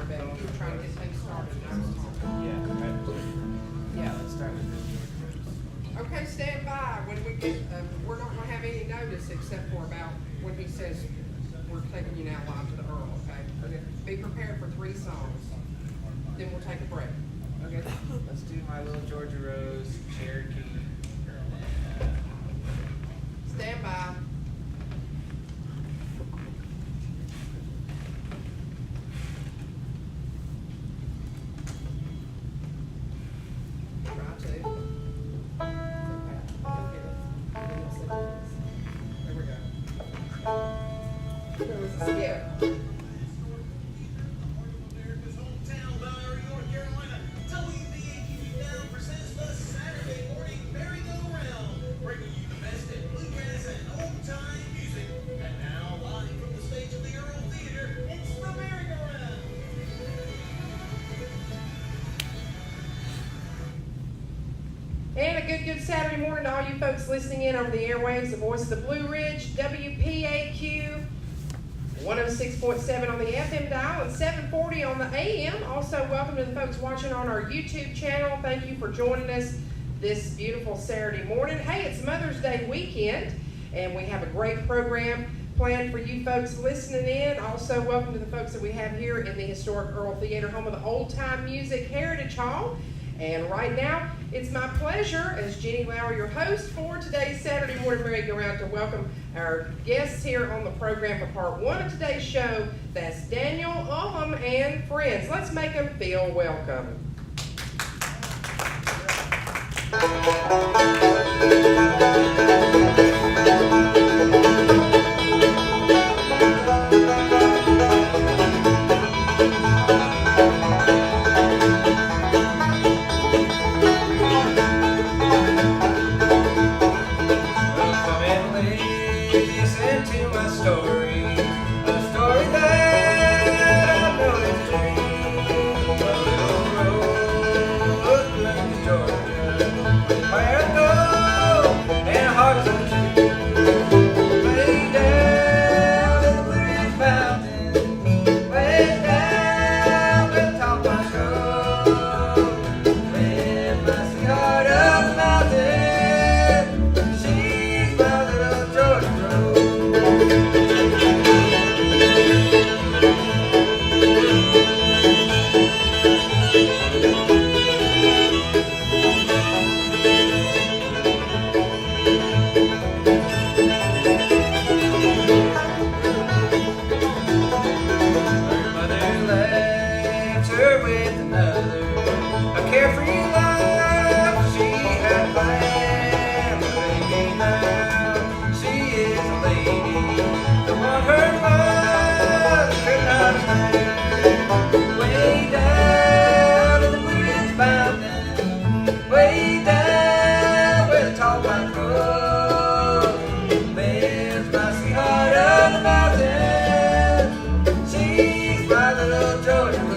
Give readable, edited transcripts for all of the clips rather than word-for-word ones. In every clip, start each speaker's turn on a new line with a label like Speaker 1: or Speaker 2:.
Speaker 1: Becky. You were trying to get things started. And I was talking.
Speaker 2: Yeah, let's start with this.
Speaker 1: Okay, stand by. When we get, we're not gonna have any notice except for about when he says we're taking you now live to the Earle, okay? Okay. Be prepared for 3 songs. Then we'll take a break. Okay?
Speaker 2: Let's do My Little Georgia Rose, Cherokee.
Speaker 1: Stand by. Try to. Okay. You'll get it. You'll see what it is. There we go. There was a skip.
Speaker 3: America's hometown, Mt Airy, North Carolina. Wpaq now presents the Saturday morning merry-go-round, bringing you the best in bluegrass and old-time music. And now, live from the stage of the Earle Theatre, it's the merry-go-round.
Speaker 1: And a good Saturday morning to all you folks listening in over the airwaves, the voice of the Blue Ridge, WPAQ, 106.7 on the FM dial and 740 on the AM. Also, welcome to the folks watching on our YouTube channel. Thank you for joining us this beautiful Saturday morning. Hey, it's Mother's Day weekend, and we have a great program planned for you folks listening in. Also, welcome to the folks that we have here in the historic Earle Theatre, home of the Old Time Music Heritage Hall. And right now, it's my pleasure, as Jenny Lauer, your host for today's Saturday morning merry-go-round, to welcome our guests here on the program for part 1 of today's show. That's Daniel Ullum and friends. Let's make them feel welcome.
Speaker 2: Listen to my story, a story that I know is true. A little road through Georgia, where I go, and a heart so true. Way down in the Blue Ridge Mountains, way down where the top ones go, with my sweetheart up the mountain. She's my little Georgia Rose. Her mother left her with another, a carefree life she had planned. But baby, now she is a lady, the one her mother could not stand. Way down in the Blue Ridge Mountains, way down where the tall pines grow, lives my sweetheart of the mountain. She's my little Georgia Rose.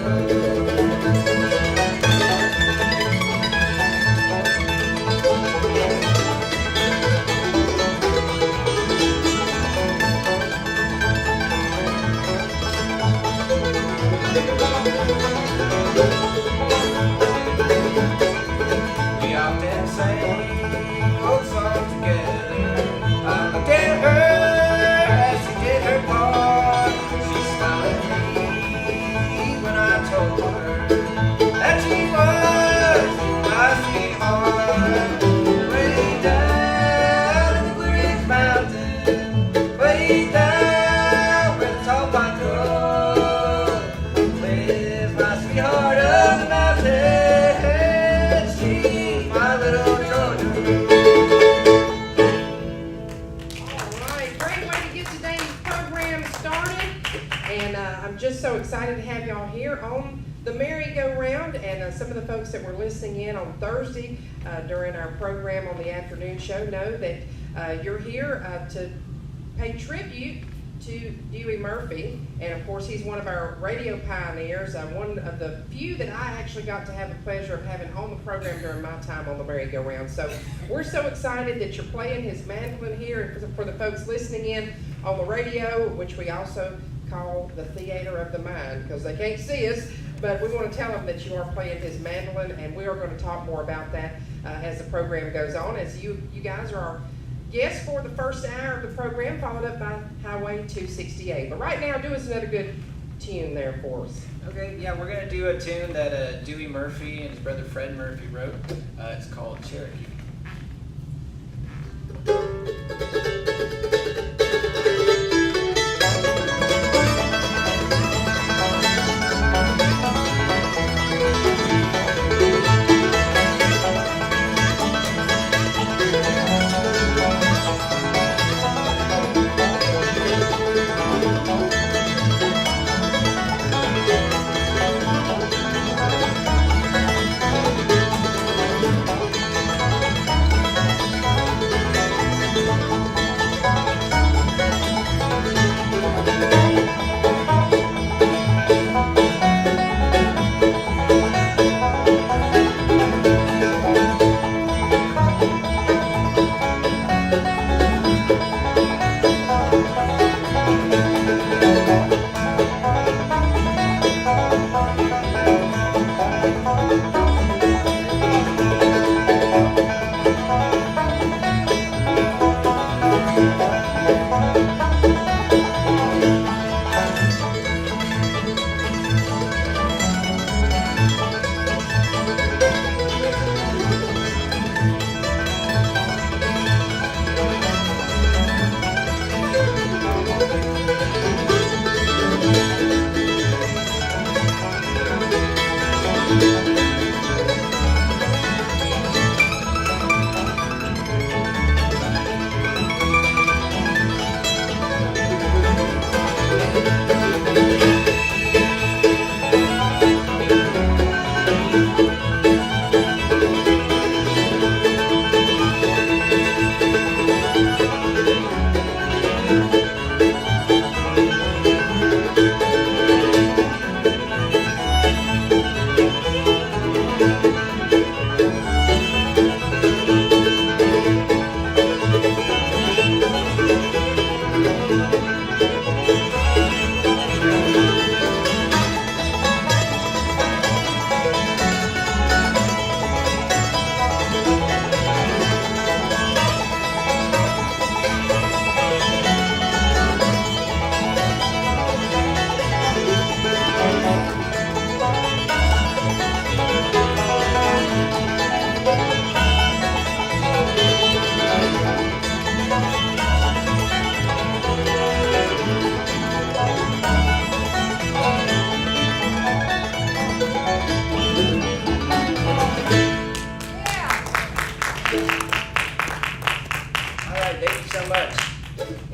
Speaker 2: We often sang old songs together. I looked at her as she did her part. She smiled at me when I told her that she was my sweetheart. Way down in the Blue Ridge Mountains, way down where the tall pines grow, lives my sweetheart of the mountain. She's my little Georgia Rose.
Speaker 1: All right, great way to get today's program started. And I'm just so excited to have y'all here on the merry-go-round. And some of the folks that were listening in on Thursday during our program on the afternoon show know that you're here to pay tribute to Dewey Murphy. And of course, he's one of our radio pioneers, one of the few that I actually got to have the pleasure of having on the program during my time on the merry-go-round. So we're so excited that you're playing his mandolin here. And for the folks listening in on the radio, which we also call the Theater of the Mind, because they can't see us, but we want to tell him that you are playing his mandolin, and we are going to talk more about that as the program goes on, as you guys are our guests for the first hour of the program, followed up by Highway 268. But right now, do us another good tune there for us.
Speaker 2: Okay, yeah, we're going to do a tune that Dewey Murphy and his brother Fred Murphy wrote. It's called Cherokee.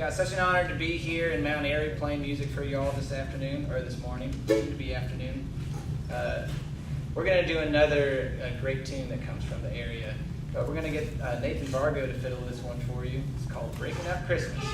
Speaker 2: Such an honor to be here in Mt Airy playing music for you all this afternoon, or this morning, soon to be afternoon. We're going to do another great tune that comes from the area. We're going to get Nathan Vargo to fiddle this one for you. It's called Breaking Up Christmas.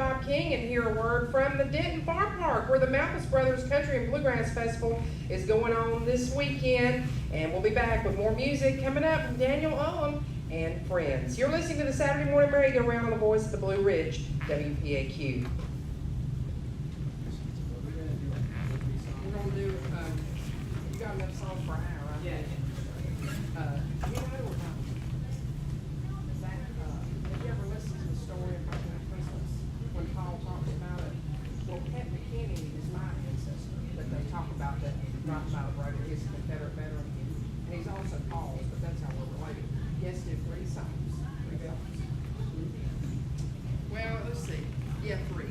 Speaker 1: Bob King and hear a word from the Denton Farm Park, where the Malthus Brothers Country and Bluegrass Festival is going on this weekend. And we'll be back with more music coming up from Daniel Owen and friends. You're listening to the Saturday Morning Merry-Go-Round on the voice of the Blue Ridge, WPAQ. We're going to do, you got enough songs for an hour, right?
Speaker 2: Yeah.
Speaker 1: You know, have you ever listened to the story of President Christmas when Paul talks about it? Well, Pet McKinney is my ancestor, but they talk about that right by the road, his Confederate veteran. And he's also Paul's, but that's how we're related. Yes, did 3 songs. 3 songs. Well, let's see. Yeah, 3.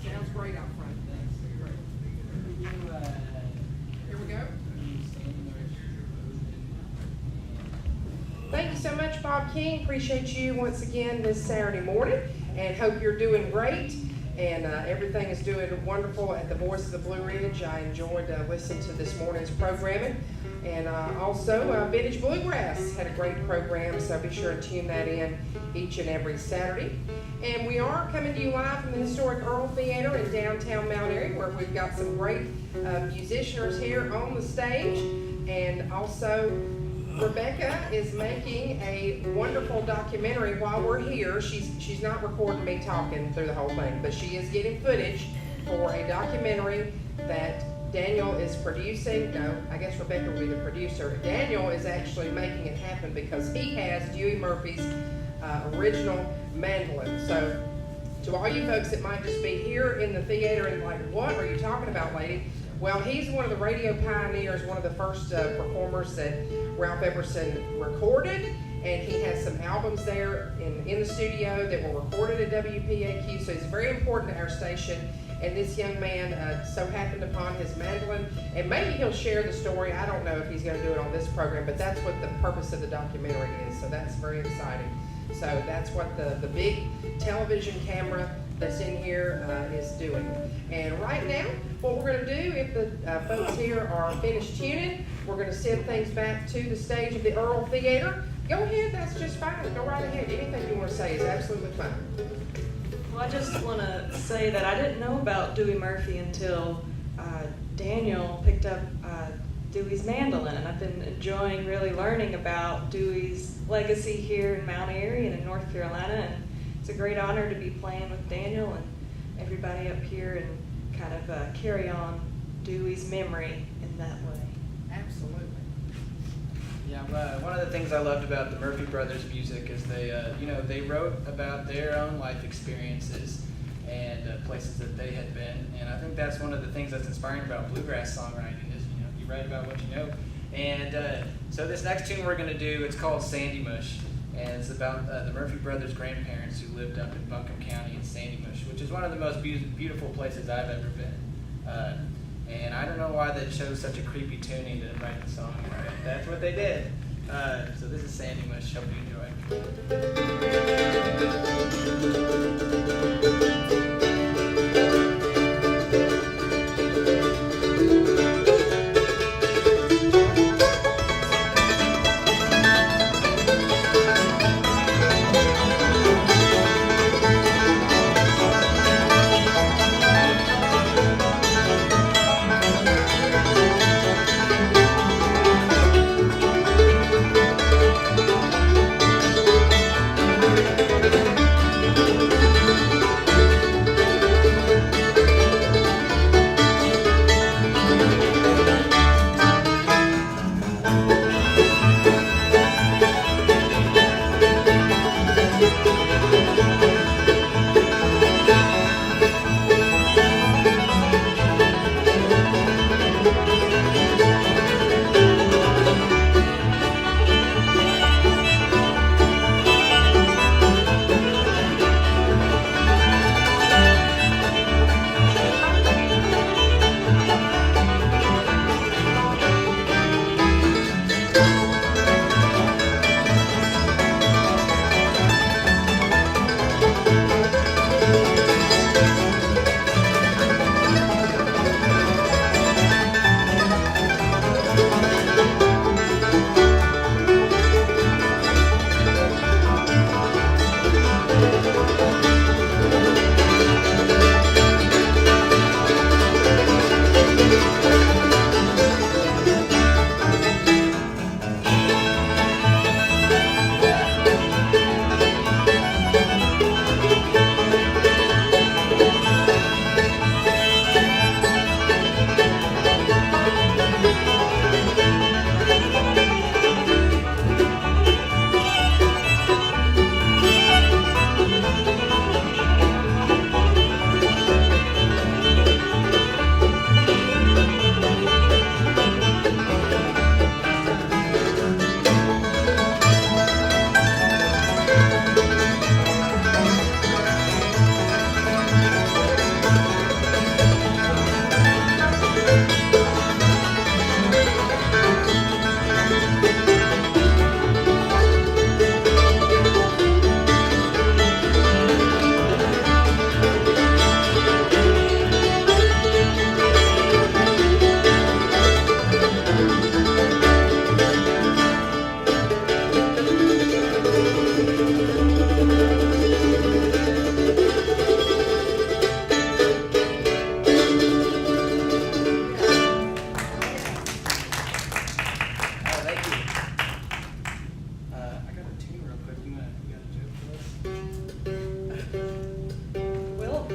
Speaker 1: Sounds great out front. Here we go. Thank you so much, Bob King. Appreciate you once again this Saturday morning, and hope you're doing great. And everything is doing wonderful at the Voice of the Blue Ridge. I enjoyed listening to this morning's programming. And also, Vintage Bluegrass had a great program, so be sure to tune that in each and every Saturday. And we are coming to you live from the historic Earle Theatre in downtown Mt Airy, where we've got some great musicians here on the stage. And also, Rebecca is making a wonderful documentary while we're here. She's not recording me talking through the whole thing, but she is getting footage for a documentary that Daniel is producing. No, I guess Rebecca will be the producer. Daniel is actually making it happen because he has Dewey Murphy's original mandolin. So to all you folks that might just be here in the theater and like, what are you talking about, lady? Well, he's one of the radio pioneers, one of the first performers that Ralph Everson recorded, and he has some albums there in the studio that were recorded at WPAQ, so he's very important to our station. And this young man so happened upon his mandolin, and maybe he'll share the story. I don't know if he's going to do it on this program, but that's what the purpose of the documentary is, so that's very exciting. So that's what the big television camera that's in here is doing. And right now, what we're going to do, if the folks here are finished tuning, we're going to send things back to the stage of the Earle Theatre. Go ahead, that's just fine. Go right ahead. Anything you want to say is absolutely fine.
Speaker 4: Well, I just want to say that I didn't know about Dewey Murphy until Daniel picked up Dewey's mandolin, and I've been enjoying really learning about Dewey's legacy here in Mt Airy and in North Carolina, and it's a great honor to be playing with Daniel and everybody up here and kind of carry on Dewey's memory in that way.
Speaker 1: Absolutely.
Speaker 2: Yeah, one of the things I loved about the Murphy Brothers music is they wrote about their own life experiences and places that they had been, and I think that's one of the things that's inspiring about bluegrass songwriting is you write about what you know. And so this next tune we're going to do, it's called Sandy Mush, and it's about the Murphy Brothers' grandparents who lived up in Buncombe County in Sandy Mush, which is one of the most beautiful places I've ever been. And I don't know why they chose such a creepy tuning to write the song, but that's what they did. So this is Sandy Mush. Hope you enjoy.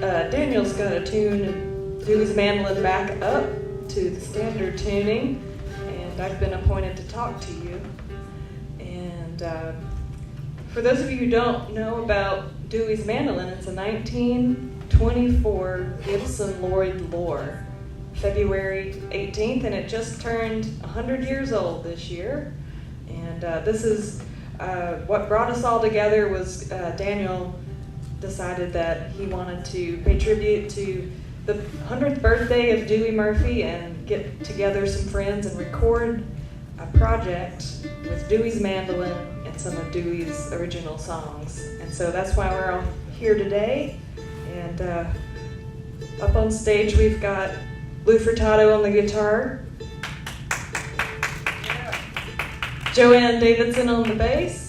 Speaker 4: Daniel's got a tune and Dewey's mandolin back up to the standard tuning, and I've been appointed to talk to you. And for those of you who don't know about Dewey's mandolin, it's a 1924 Gibson Lloyd Lore, February 18th, and it just turned 100 years old this year. And this is what brought us all together was Daniel decided that he wanted to pay tribute to the 100th birthday of Dewey Murphy and get together some friends and record a project with Dewey's mandolin and some of Dewey's original songs. And so that's why we're all here today. And up on stage we've got Lou Furtado on the guitar, Joanne Davidson on the bass,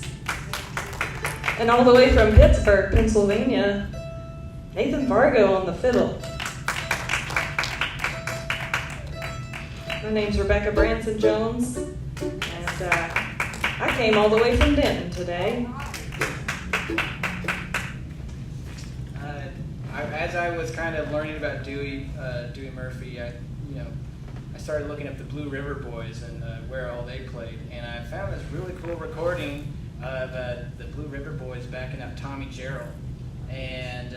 Speaker 4: and all the way from Pittsburgh, Pennsylvania, Nathan Vargo on the fiddle. My name's Rebecca Branson Jones, and I came all the way from Denton today.
Speaker 2: As I was kind of learning about Dewey Murphy, I started looking up the Blue River Boys and where all they played, and I found this really cool recording of the Blue River Boys backing up Tommy Jarrell. And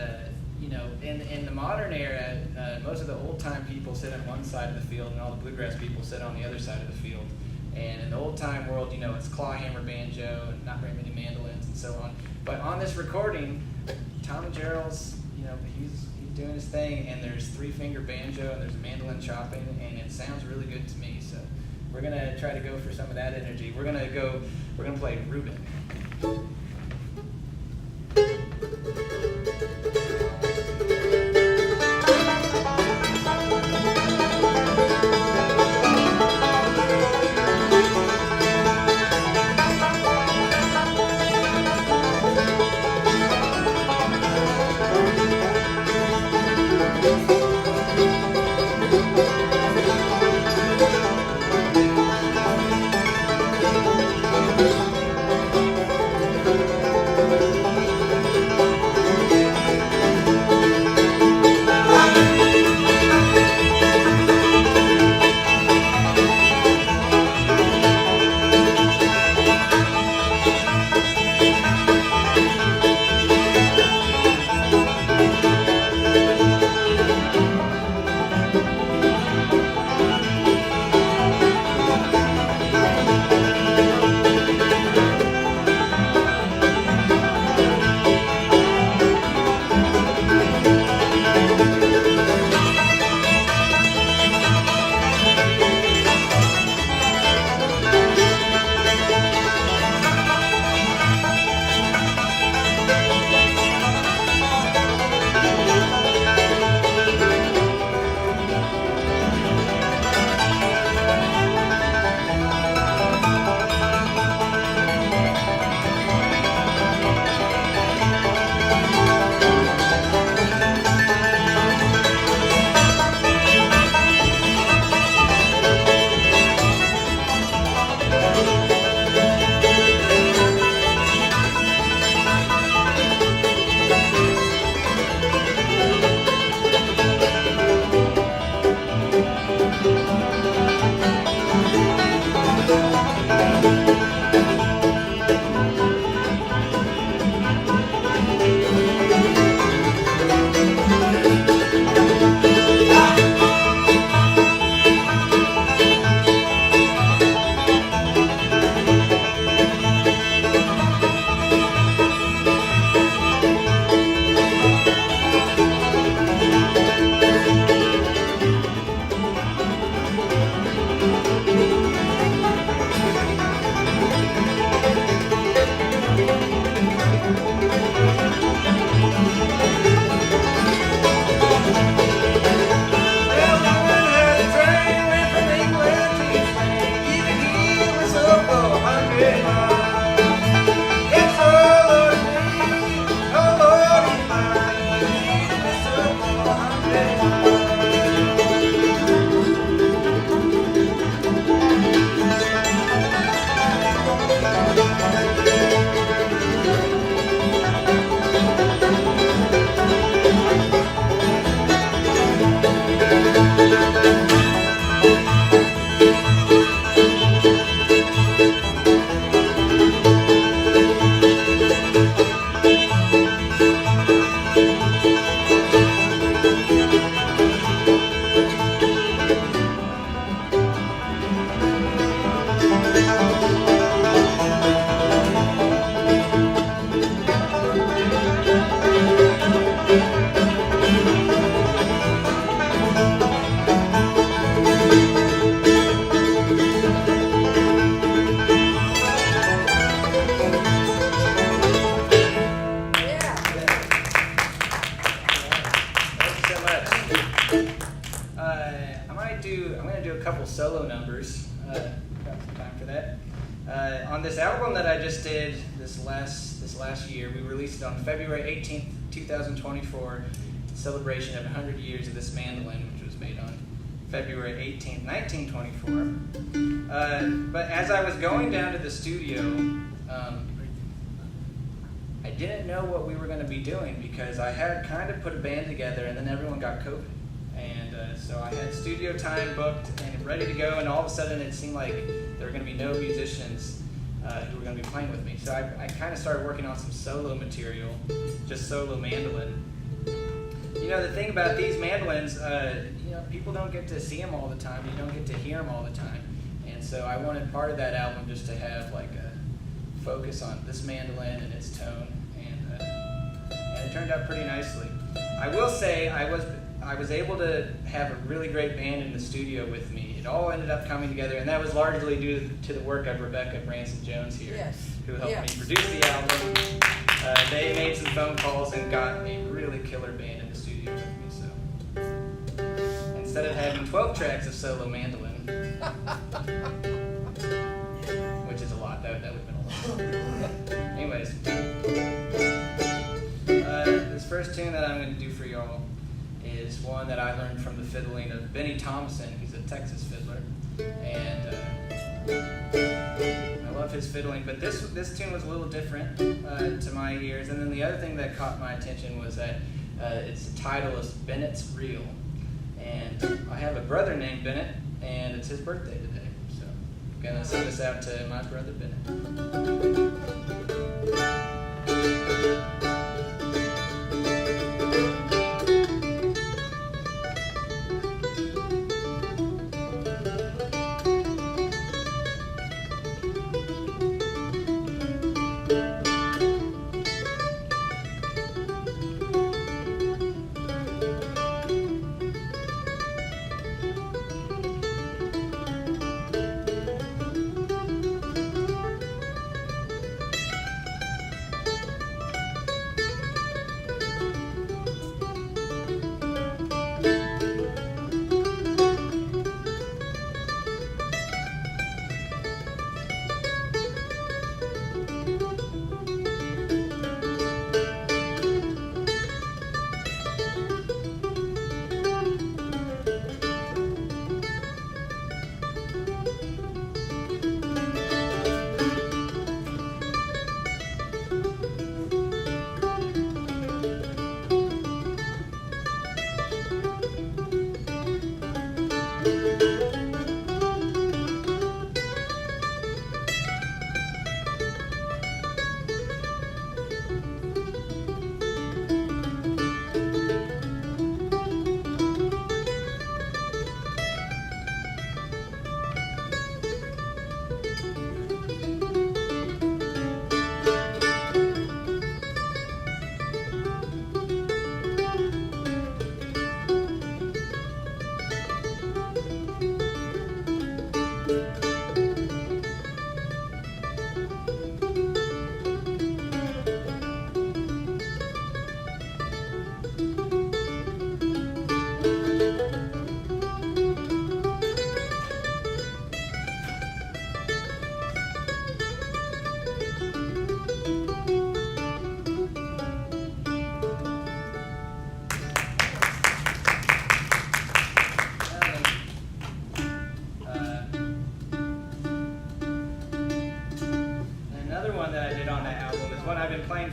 Speaker 2: in the modern era, most of the old time people sit on one side of the field, and all the bluegrass people sit on the other side of the field. And in the old time world, it's clawhammer banjo and not very many mandolins and so on. But on this recording, Tommy Jarrell's he's doing his thing, and there's 3-finger banjo and there's a mandolin chopping, and it sounds really good to me. So we're gonna try to go for some of that energy. We're gonna play Reuben. to do a couple solo numbers. Got some time for that. On this album that I just did this last year, we released it on February 18th, 2024, in celebration of 100 years of this mandolin, which was made on February 18th, 1924. But as I was going down to the studio, I didn't know what we were going to be doing because I had kind of put a band together and then everyone got COVID. And so I had studio time booked and ready to go, and all of a sudden it seemed like there were going to be no musicians who were going to be playing with me. So I kind of started working on some solo material, just solo mandolin. You know, the thing about these mandolins, people don't get to see them all the time. You don't get to hear them all the time. And so I wanted part of that album just to have like a focus on this mandolin and its tone, and it turned out pretty nicely. I will say I was able to have a really great band in the studio with me. It all ended up coming together, and that was largely due to the work of Rebecca Branson-Jones here, who helped me produce the album. They made some phone calls and got a really killer band in the studio with me. So instead of having 12 tracks of solo mandolin, which is a lot, that would have been a lot. Anyways, this first tune that I'm going to do for y'all is one that I learned from the fiddling of Benny Thompson. He's a Texas fiddler, and I love his fiddling, but this tune was a little different to my ears. And then the other thing that caught my attention was that its title is Bennett's Reel, and I have a brother named Bennett, and it's his birthday today, so I'm gonna send this out to my brother Bennett.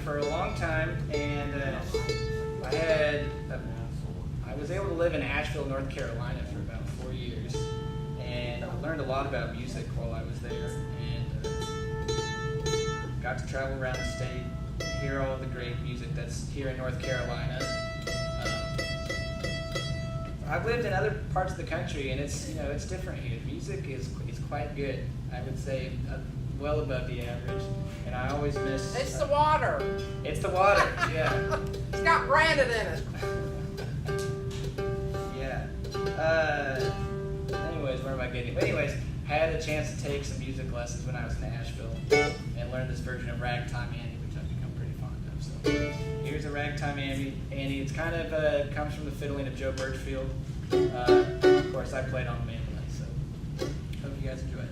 Speaker 2: For a long time, and I was able to live in Asheville, North Carolina for about 4 years, and I learned a lot about music while I was there, and got to travel around the state, hear all the great music that's here in North Carolina. I've lived in other parts of the country, and it's different here. Music is quite good. I would say well above the average, and I always miss.
Speaker 1: It's the water.
Speaker 2: It's the water, yeah.
Speaker 1: It's got branded in it.
Speaker 2: Yeah. Anyways, where am I getting? Anyways, I had a chance to take some music lessons when I was in Asheville and learn this version of Ragtime Annie, which I've become pretty fond of. So here's a Ragtime Annie. It's kind of comes from the fiddling of Joe Birchfield. of course, I played on mandolin, so hope you guys enjoy it.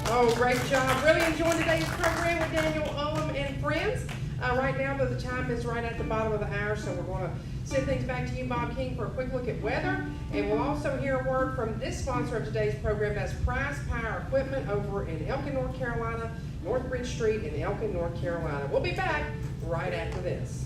Speaker 1: Oh, great job. Really enjoying today's program with Daniel Ullum and friends. Right now, though, the time is right at the bottom of the hour, so we're going to send things back to you, Bob King, for a quick look at weather. And we'll also hear a word from this sponsor of today's program, that's Price Power Equipment over in Elkin, North Carolina, North Bridge Street in Elkin, North Carolina. We'll be back right after this.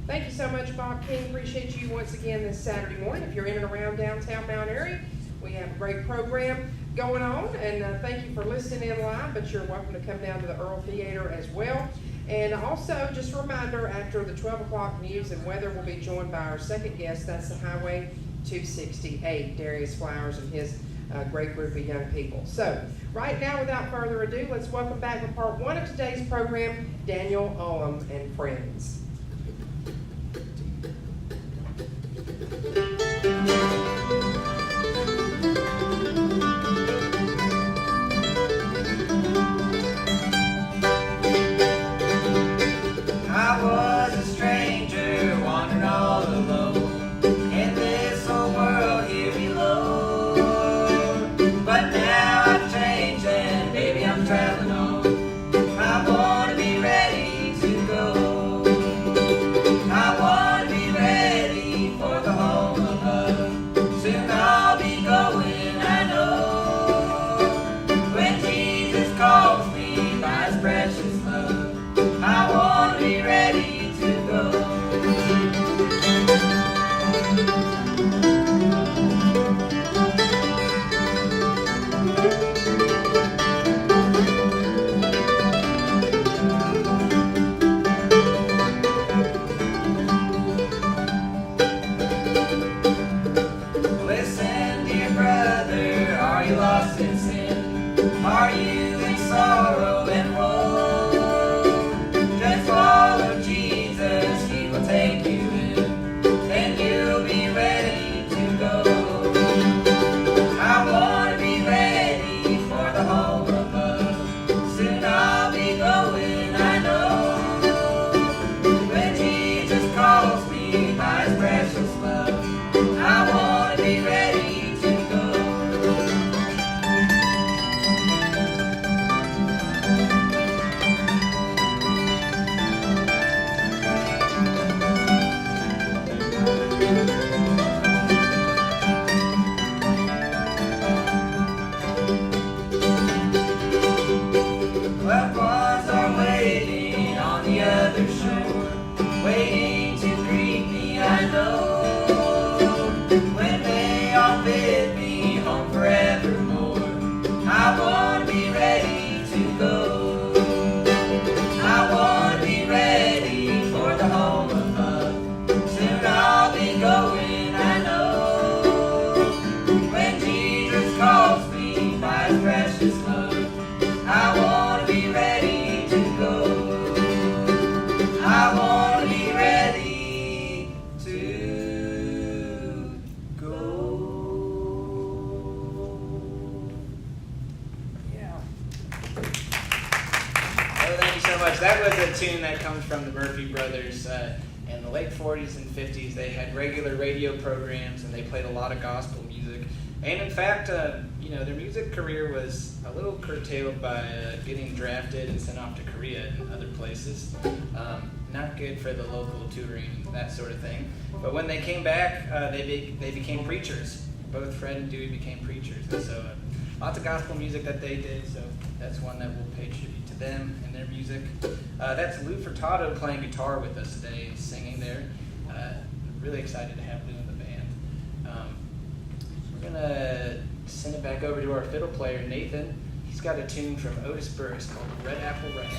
Speaker 1: Thank you so much, Bob King. Appreciate you once again this Saturday morning. If you're in and around downtown Mt Airy, we have a great program going on, and thank you for listening in live, but you're welcome to come down to the Earle Theatre as well. And also, just a reminder, after the 12 o'clock news and weather, we'll be joined by our second guest. That's the Highway 268, Darius Flowers, and his great group of young people. So right now, without further ado, let's welcome back for part one of today's program, Daniel Ullum and friends.
Speaker 2: I was a stranger wandering all alone in this old world here below. But now I've changed and baby I'm traveling on. I want to be ready to go. I want to be ready for the home of love. Soon I'll be going, I know. When Jesus calls me by his precious love, I want to be ready to go. Listen, dear brother, are you lost in sin? Are you in sorrow and woe? Just follow Jesus, he will take you in, and you'll be ready to go. I want to be ready for the home of love. Soon I'll be going, I know. When Jesus calls me by his precious love, I want to be ready to go. Loved ones are waiting on the other shore, waiting to greet me, I know. When they all bid me home forevermore, I want to be ready to go. I want to be ready for the home of love. Soon I'll be going, I know. When Jesus calls me by his precious love, I want to be ready to go. I want to be ready to go. Yeah. Oh, thank you so much. That was a tune that comes from the Murphy brothers. In the late 40s and 50s, they had regular radio programs and they played a lot of gospel music. And in fact, their music career was a little curtailed by getting drafted and sent off to Korea and other places. Not good for the local touring, that sort of thing. But when they came back, they became preachers. Both Fred and Dewey became preachers. And so lots of gospel music that they did, so that's one that we'll pay tribute to them and their music. That's Lou Furtado playing guitar with us today and singing there. Really excited to have Lou in the band. We're going to send it back over to our fiddle player, Nathan. He's got a tune from Otis Burris called Red Apple Rag.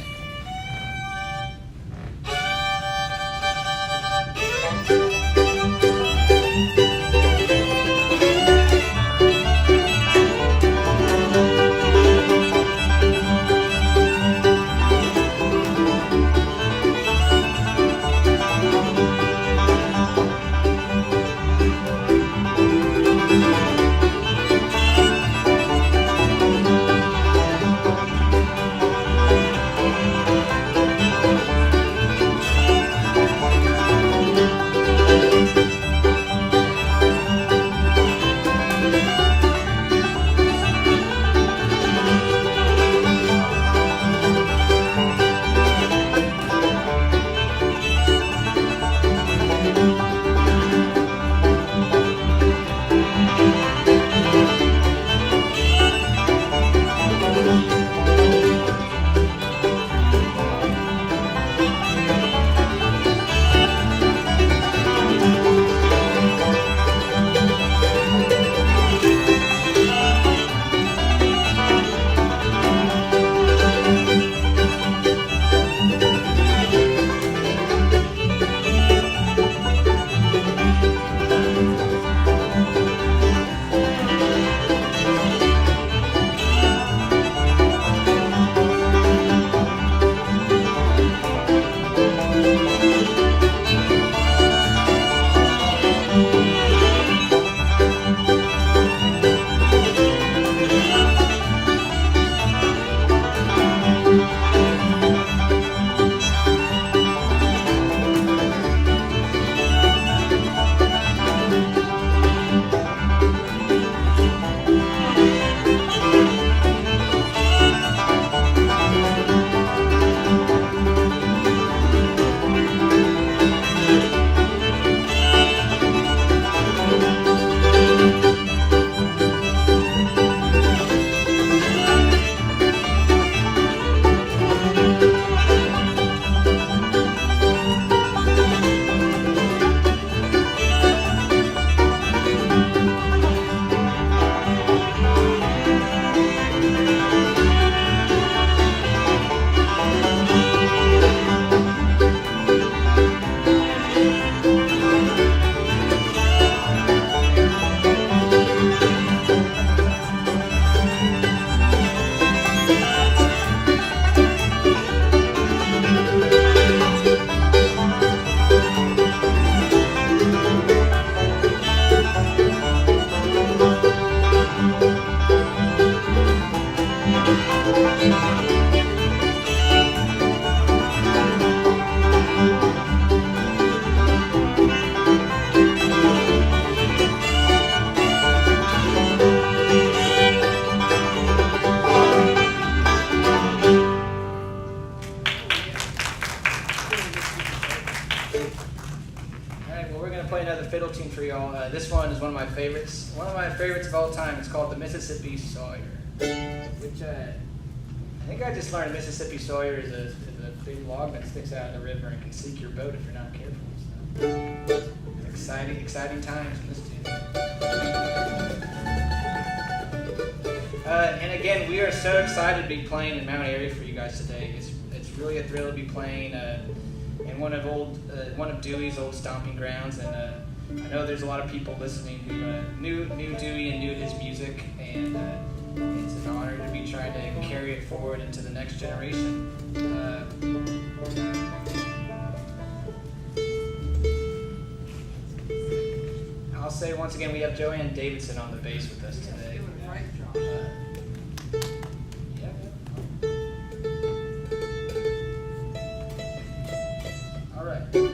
Speaker 2: y'all. This one is one of my favorites. One of my favorites of all time. It's called the Mississippi Sawyer, which I think I just learned Mississippi Sawyer is a big log that sticks out of the river and can sink your boat if you're not careful. So, exciting times in this tune. And again, we are so excited to be playing in Mt Airy for you guys today. It's really a thrill to be playing in one of Dewey's old stomping grounds, and I know there's a lot of people listening who knew Dewey and knew his music, and it's an honor to be trying to carry it forward into the next generation. I'll say once again, we have Joanne Davidson on the bass with us today. All right, let's do it.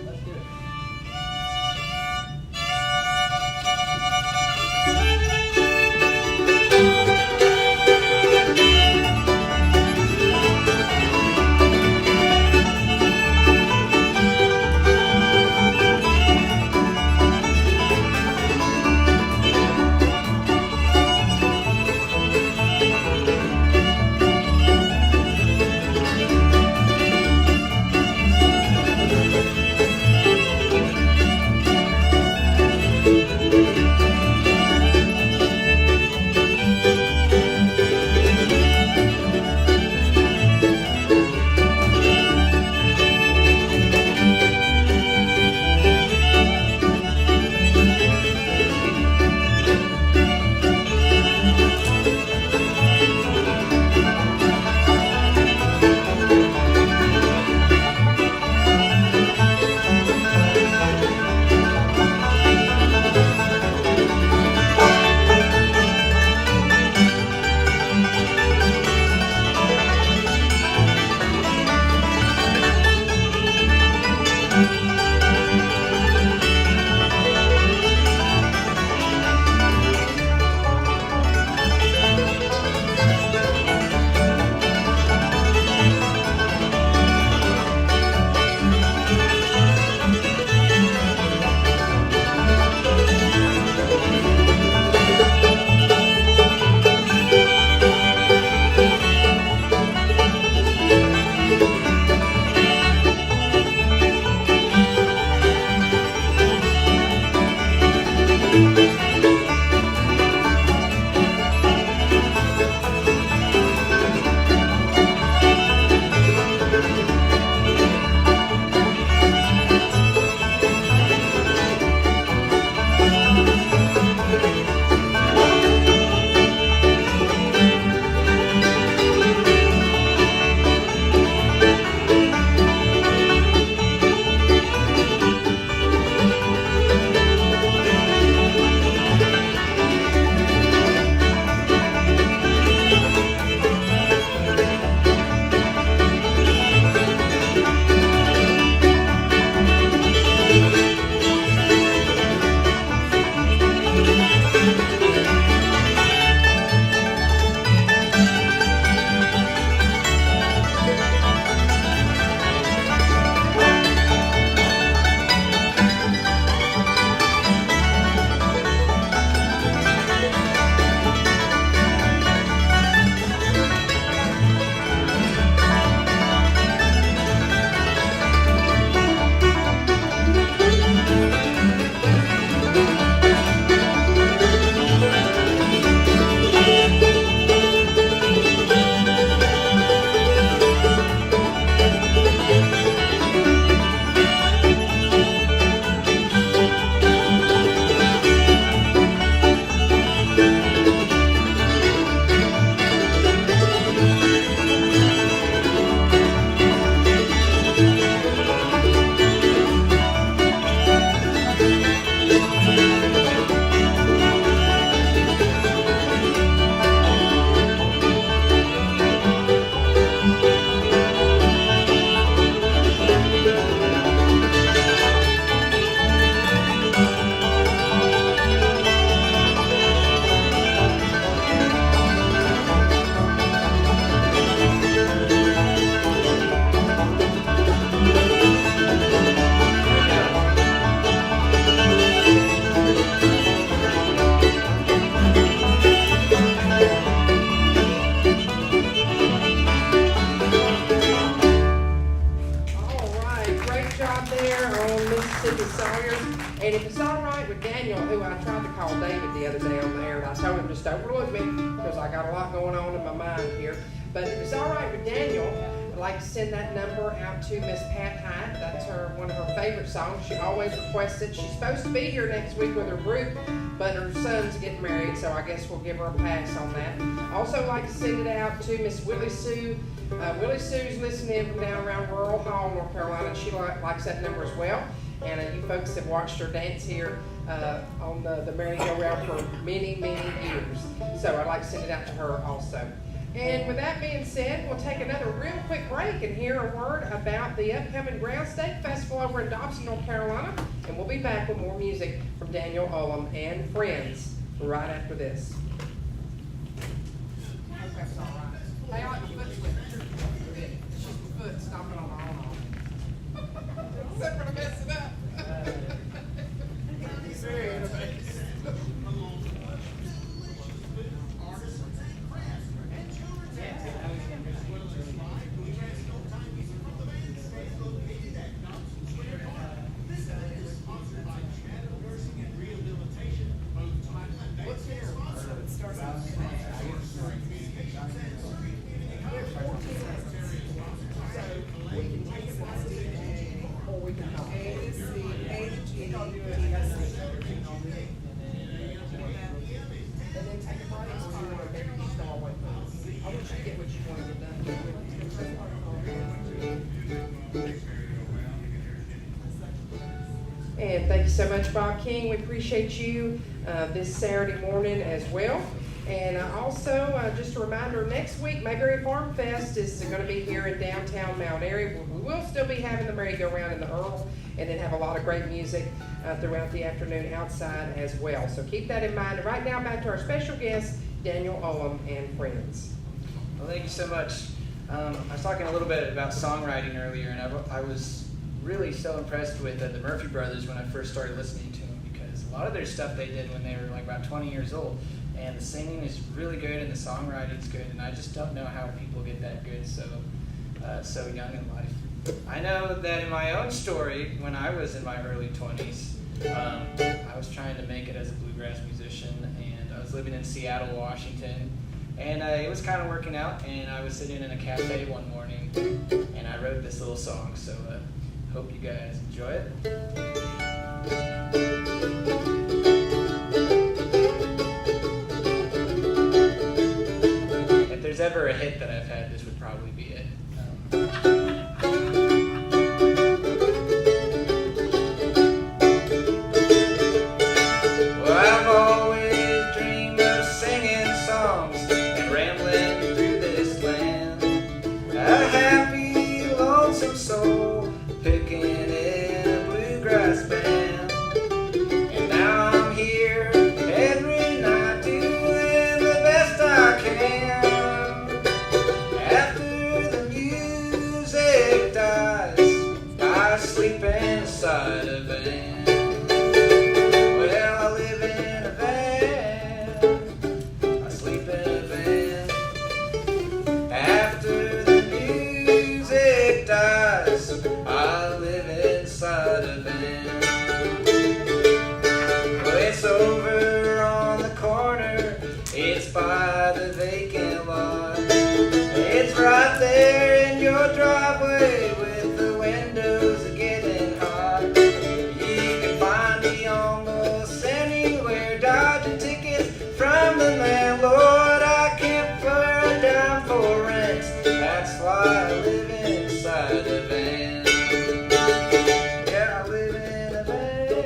Speaker 1: And if it's all right with Daniel, who I tried to call David the other day on the air, and I told him just overlook me because I got a lot going on in my mind here. But if it's all right with Daniel, I'd like to send that number out to Miss Pat Hyde. That's one of her favorite songs. She always requests it. She's supposed to be here next week with her group, but her son's getting married, so I guess we'll give her a pass on that. Also like to send it out to Miss Willie Sue. Willie Sue's listening from down around Rural Hall, North Carolina. She likes that number as well. And you folks have watched her dance here on the merry-go-round for many, many years. So I'd like to send it out to her also. And with that being said, we'll take another real quick break and hear a word about the upcoming Ground State Festival over in Dobson, North Carolina. And we'll be back with more music from Daniel Ullum and friends right after this. Hope that's all right. Hey, I like my foot slipping. It's just my foot stomping on my own. Except for to mess it up. Very innovative. And thank you so much, Bob King. We appreciate you this Saturday morning as well. And also, just a reminder, next week, Mayberry Farm Fest is going to be here in downtown Mt Airy. We will still be having the merry-go-round in the Earle, and then have a lot of great music throughout the afternoon outside as well. So keep that in mind. And right now, back to our special guest, Daniel Ullum and friends.
Speaker 2: Well, thank you so much. I was talking a little bit about songwriting earlier, and I was really so impressed with the Murphy brothers when I first started listening to them, because a lot of their stuff they did when they were like about 20 years old, and the singing is really good and the songwriting's good, and I just don't know how people get that good so young in life. I know that in my own story, when I was in my early 20s, I was trying to make it as a bluegrass musician, and I was living in Seattle, Washington, and it was kind of working out, and I was sitting in a cafe one morning, and I wrote this little song, so hope you guys enjoy it. If there's ever a hit that I've had, this would probably be it. Well, I've always dreamed of singing songs and rambling through this land. A happy, lonesome soul picking in a bluegrass band. And now I'm here every night doing the best I can. After the music dies, I sleep inside a van. Well, I live in a van, I sleep in a van. After the music dies, I live inside a van. Well, it's over on the corner, it's by the vacant lot. It's right there in your driveway with the windows getting hot. You can find me almost anywhere, dodging tickets from the landlord. I can't put a dime for rent, that's why I live inside a van. Yeah, I live in a van,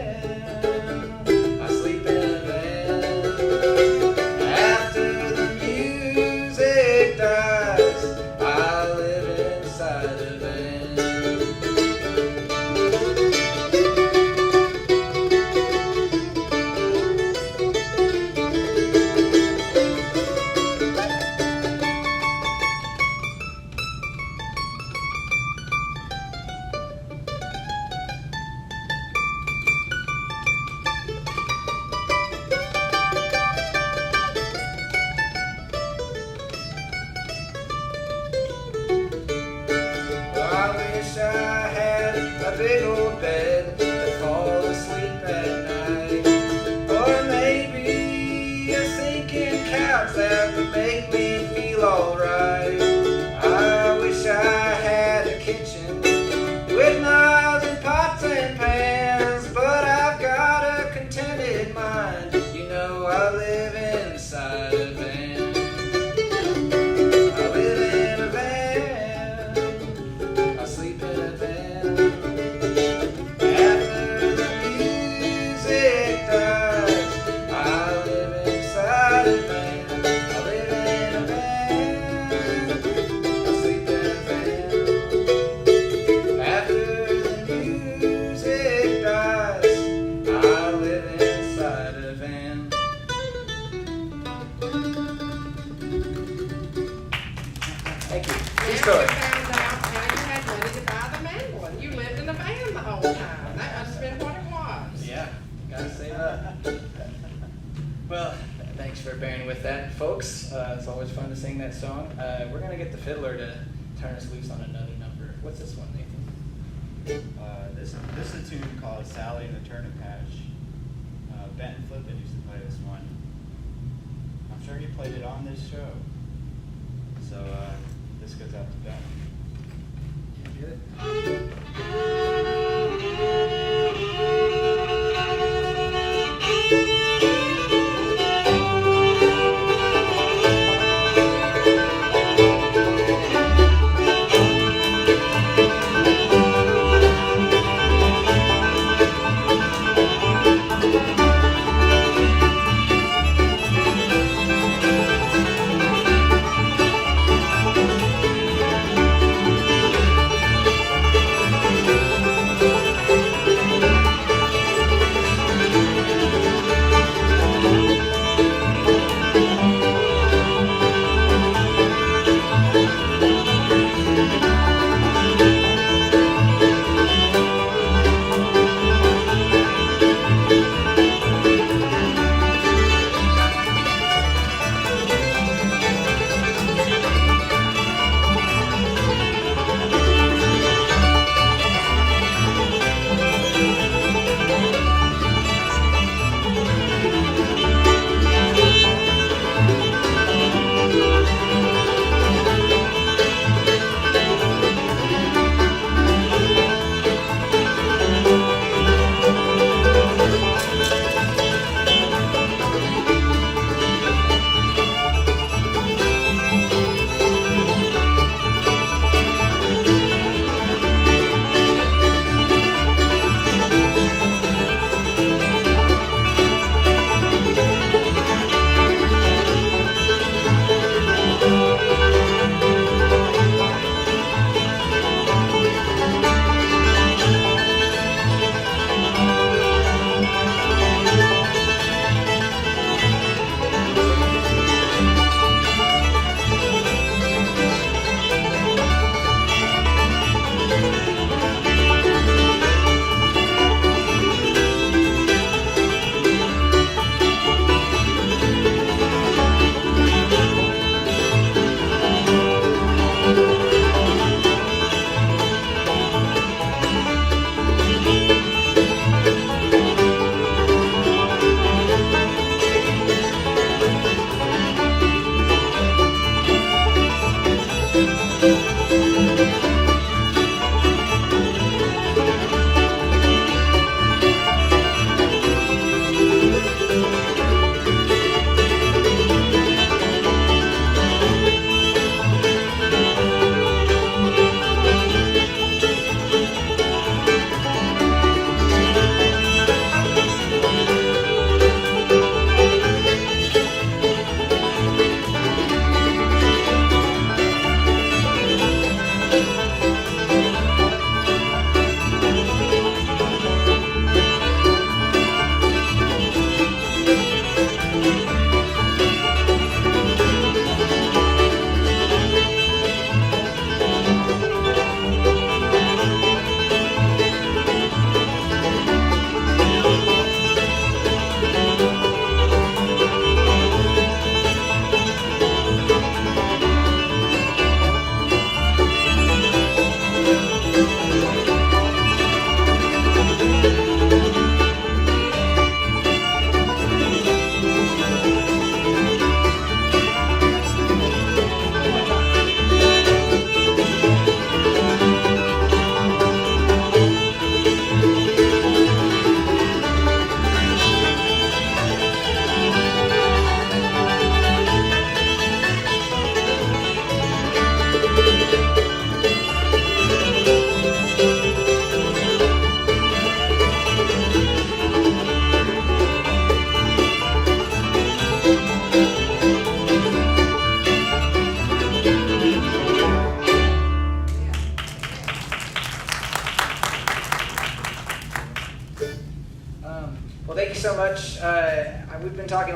Speaker 2: I sleep in a van. After the music dies, I live inside a van. I wish I had a big old bed to fall asleep at that would make me feel alright. I wish I had a kitchen with knives and pots and pans, but I've got a contented mind. You know I live inside a van. I live in a van. I sleep in a van. After the music dies, I live inside a van. I live in a van. I sleep in a van. After the music dies, I live inside a van. Thank you. True
Speaker 1: Now
Speaker 2: story.
Speaker 1: you found out how you had money to buy the mandolin. You lived in a van the whole time. That must have been what it was.
Speaker 2: Yeah, gotta say that. Well, thanks for bearing with that, folks. It's always fun to sing that song. We're gonna get the fiddler to turn us loose on another number. What's this one, Nathan?
Speaker 5: This is a tune called Sally and the Turnip Patch. Benton Flippin used to play this one. I'm sure he played it on this show. So this goes out to Benton.
Speaker 2: Get it?
Speaker 3: Thank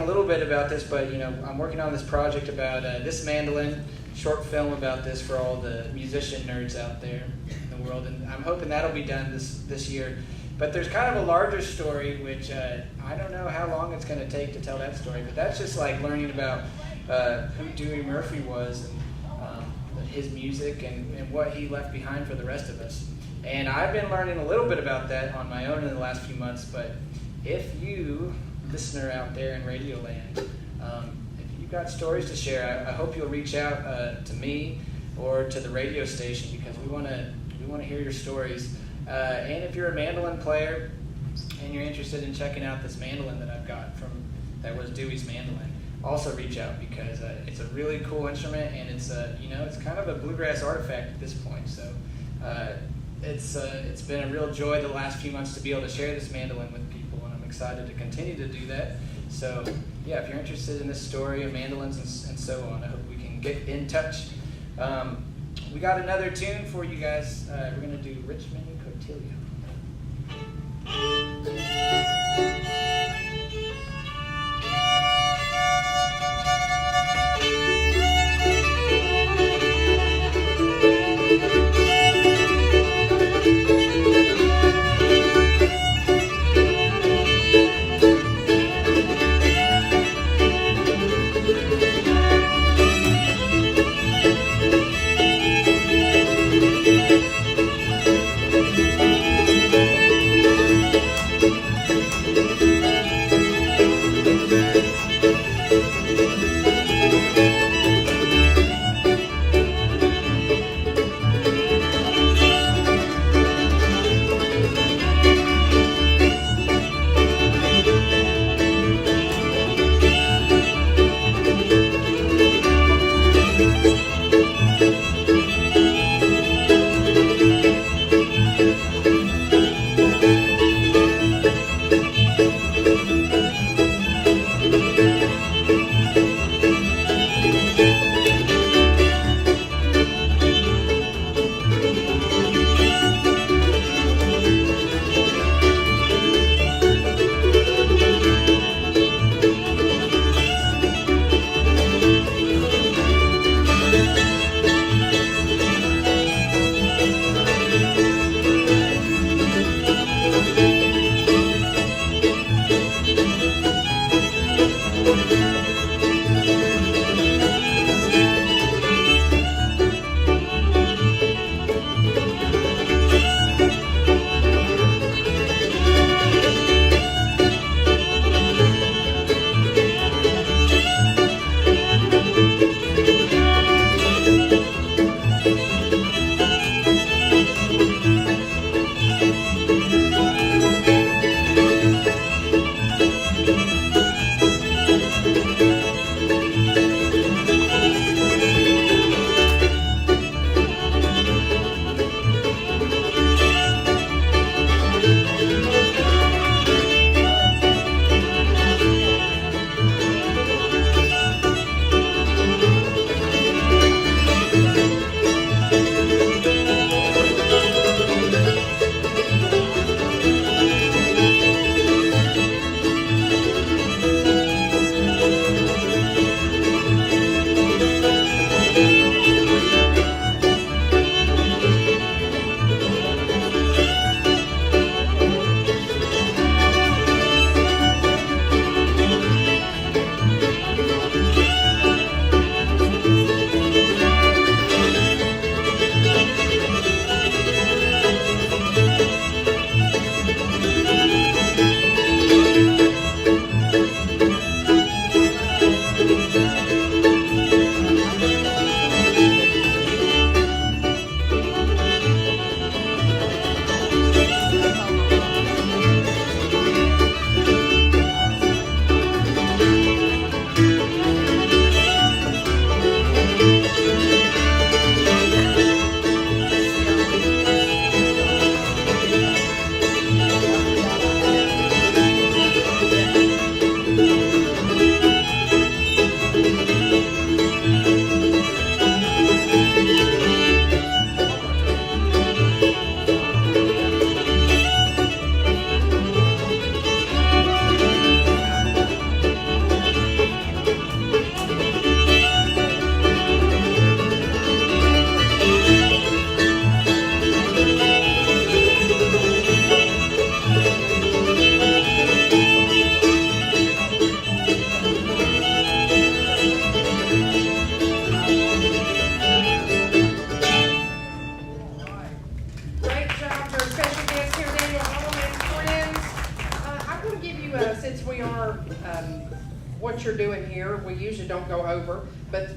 Speaker 2: a little bit about this, but I'm working on this project about this mandolin, short film about this for all the musician nerds out there in the world, and I'm hoping that'll be done this year. But there's kind of a larger story, which I don't know how long it's going to take to tell that story, but that's just like learning about who Dewey Murphy was and his music and what he left behind for the rest of us. And I've been learning a little bit about that on my own in the last few months, but if you, listener out there in Radio Land, if you've got stories to share, I hope you'll reach out to me or to the radio station, because we want to hear your stories. And if you're a mandolin player and you're interested in checking out this mandolin that I've got that was Dewey's mandolin, also reach out, because it's a really cool instrument, and it's it's kind of a bluegrass artifact at this point. So it's been a real joy the last few months to be able to share this mandolin with people, and I'm excited to continue to do that. So yeah, if you're interested in this story of mandolins and so on, I hope we can get in touch. We got another tune for you guys. We're going to do Richmond Cotillo.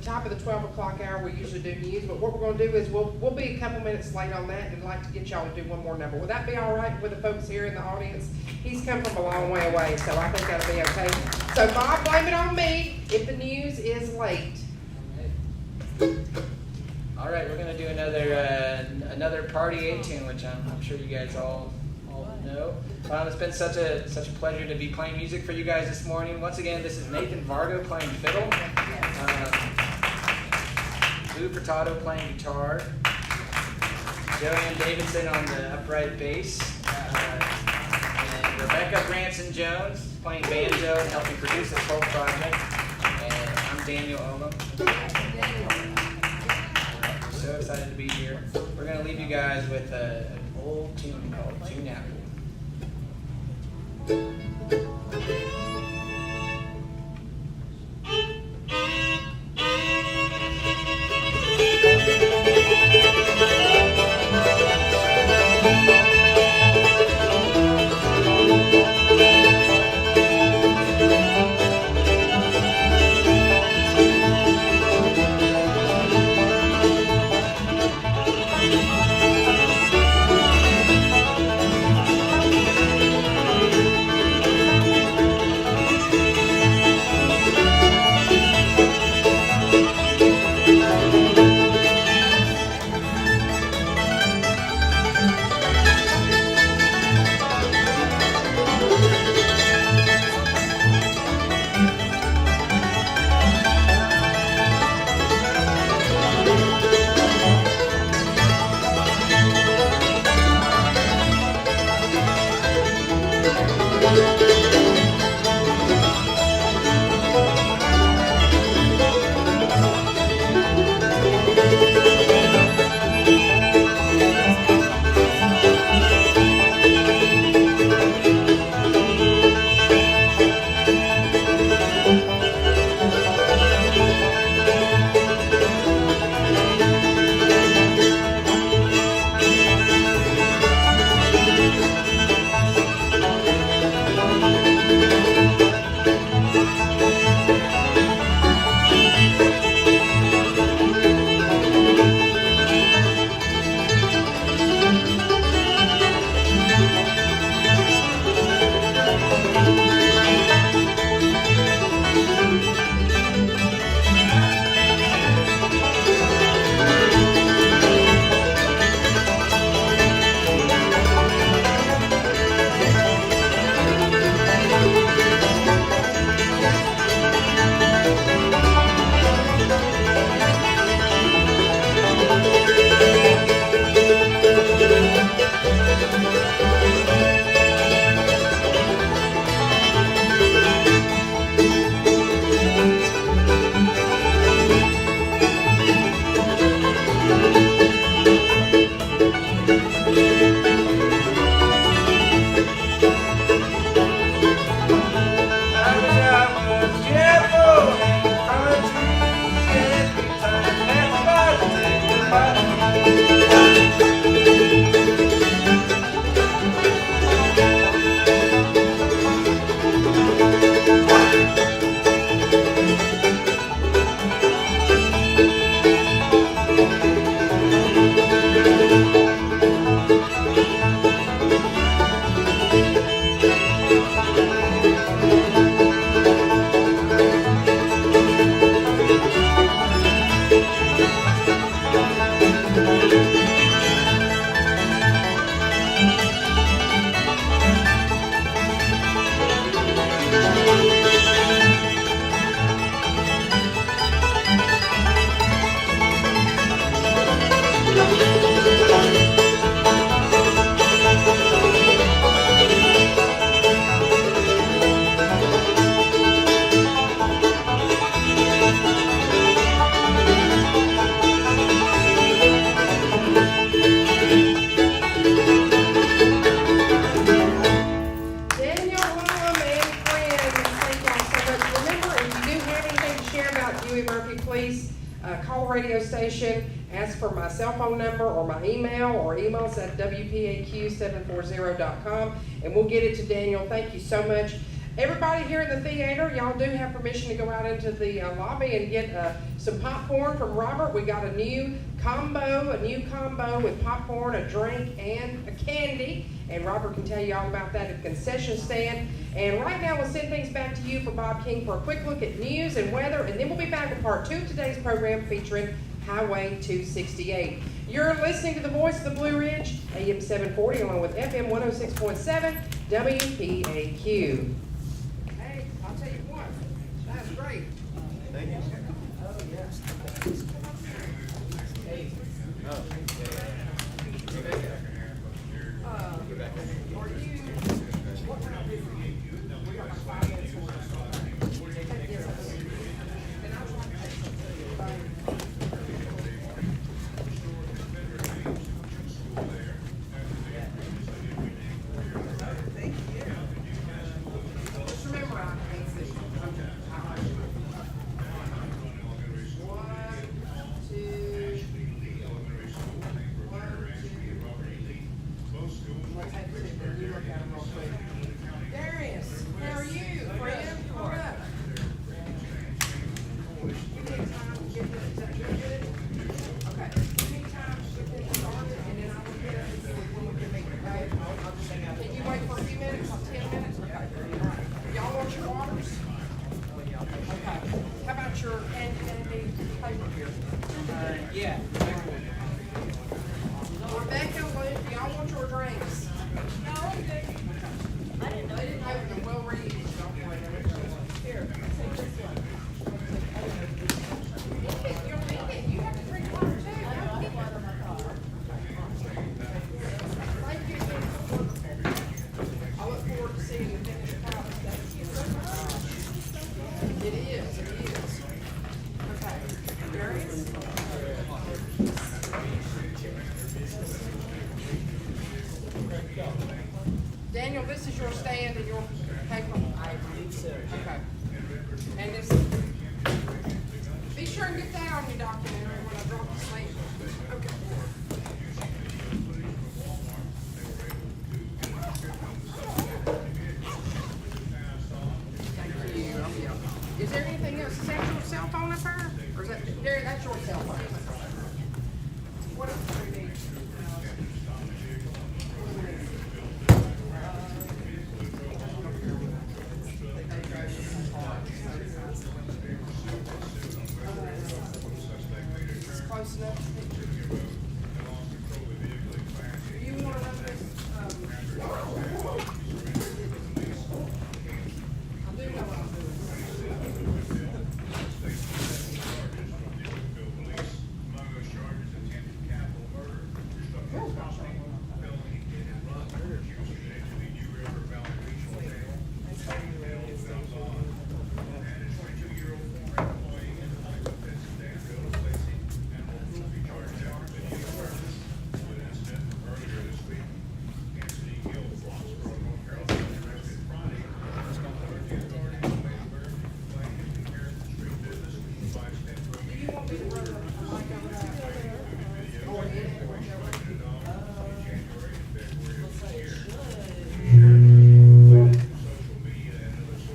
Speaker 1: top of the 12 o'clock hour, we usually do news, but what we're gonna do is we'll be a couple minutes late on that and like to get y'all to do one more number. Would that be all right with the folks here in the audience? He's come from a long way away, so I think that'll be okay. So Bob, blame it on me if the news is late.
Speaker 2: All right, we're gonna do another Party 8 tune, which I'm sure you guys all know. It's been such a pleasure to be playing music for you guys this morning. Once again, this is Nathan Vargo playing fiddle, Lou Furtado playing guitar, Joanne Davidson on the upright bass, and Rebecca Branson Jones playing banjo and helping produce this whole project. And I'm Daniel Olam. So excited to be here. We're going to leave you guys with an old tune called June Apple.
Speaker 1: radio station, ask for my cell phone number or my email, or email us at wpaq740.com, and we'll get it to Daniel. Thank you so much. Everybody here in the theater, y'all do have permission to go out into the lobby and get some popcorn from Robert. We got a new combo with popcorn, a drink, and a candy. And Robert can tell you all about that at the concession stand. And right now, we'll send things back to you for Bob King for a quick look at news and weather. And then we'll be back with part 2 of today's program featuring Highway 268. You're listening to the Voice of the Blue Ridge, AM 740, along with FM 106.7, WPAQ. Hey, I'll tell you what, that's great.
Speaker 5: Thank you.
Speaker 1: Oh, yes. Hey.
Speaker 5: Oh,
Speaker 1: Are you, what can I do for you? We got like 5 minutes for this. And I was like, just remember, I can't see. One, two. Let's have two, then you look at them real quick. Darius, how are you, friend? Come on up. Give me time to get this, is that good? Okay, give me time to get this started, and then I will get up and see when we can make it, okay? Can you wait for a few minutes, 10 minutes? Okay, all right. Y'all want your waters? Okay, how about your candy paper here?
Speaker 2: Yeah.
Speaker 1: Rebecca, Luke, y'all want your drinks?
Speaker 6: No, I'm good. I didn't know.
Speaker 1: They didn't open them, well reused, don't worry. Here, take this one. You'll need it, you have to drink water too.
Speaker 6: I know, I have water in my car.
Speaker 1: Thank you. I look forward to seeing the finished product. Thank you so much. It is. Okay, Darius? Daniel, this is your stand and your paper. I believe so. Okay. And this, be sure and get that on your documentary when I drop the slate. Okay. Thank you. Is there anything else? Is that your cell phone up there? Or is that, Gary, that's your cell phone? What else do we need? Close enough. Do you want to run this? I do know what I'm doing.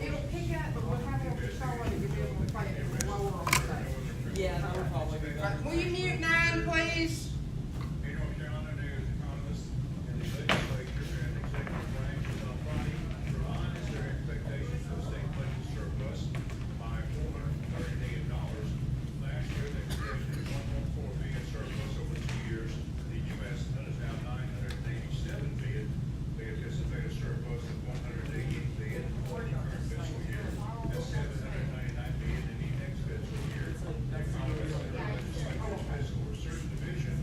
Speaker 1: It'll pick up, but we'll have to control it if you're able to play it lower on the stage.
Speaker 2: Yeah, that would probably be better.
Speaker 1: Will you mute 9, please?
Speaker 3: In North Carolina, there is economists in the legislature and executive branch on Friday revised their expectations for the state budget surplus by $430 million. Last year, they projected a $1.4 billion surplus over 2 years. The U.S. is now $987 billion. They anticipate a surplus of $188 billion for the current fiscal year and $799 billion in the next fiscal year. Economists in the legislature's fiscal research division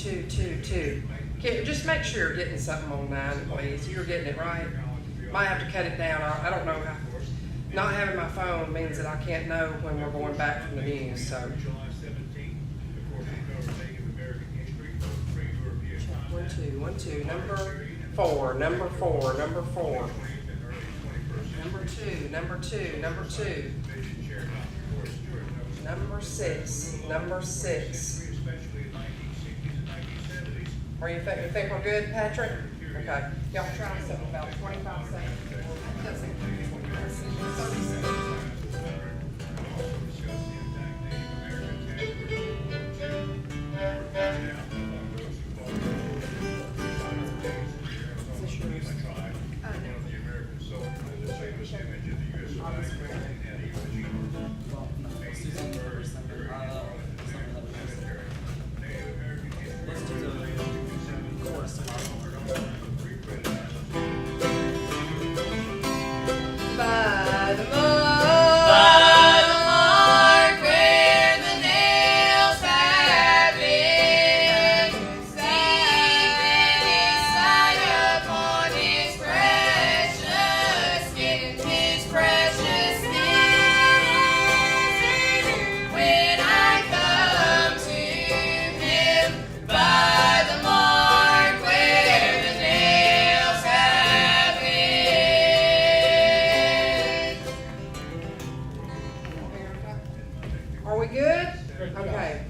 Speaker 1: 2. Just make sure you're getting something on 9, please. You're getting it right. Might have to cut it down. I don't know how. Not having my phone means that I can't know when we're going back from the news. So. 1, 2. Number 4. Number 2. Number 6. Or you think we're good, Patrick? Okay. Y'all try something about 25 seconds. 30 seconds. By the mark where the nails have been, Stephen is signed upon his precious skin, When I come to him by the mark where the nails have been. Are we good? Okay.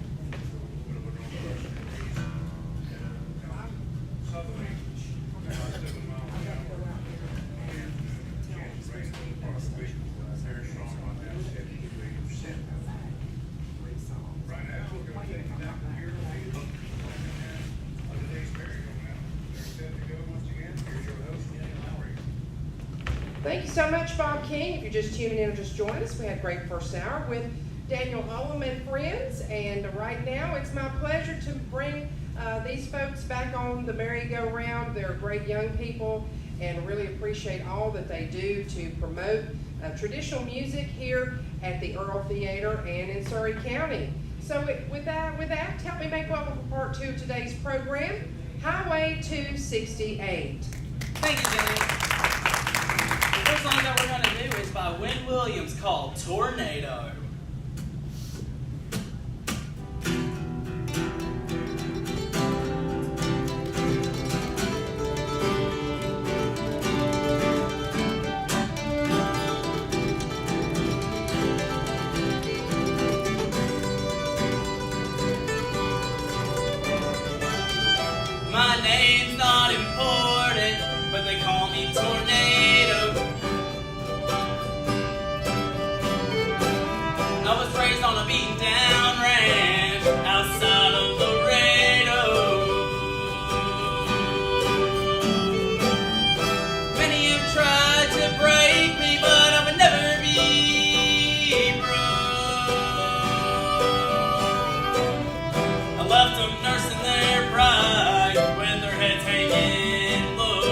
Speaker 1: Thank you so much, Bob King. If you're just tuning in or just joining us, we had a great first hour with Daniel Ullum and friends. And right now, it's my pleasure to bring these folks back on the merry-go-round. They're great young people and really appreciate all that they do to promote traditional music here at the Earle Theatre and in Surrey County. So with that, help me make welcome for part 2 of today's program, Highway 268.
Speaker 7: Thank you, Jenny. The first song that we're going to do is by Wynn Williams called Tornado. My name's not important, but they call me Tornado. I was raised on a beaten down ranch outside of Laredo. Many have tried to break me, but I would never be broke. I left them nursing their pride with their heads hanging low.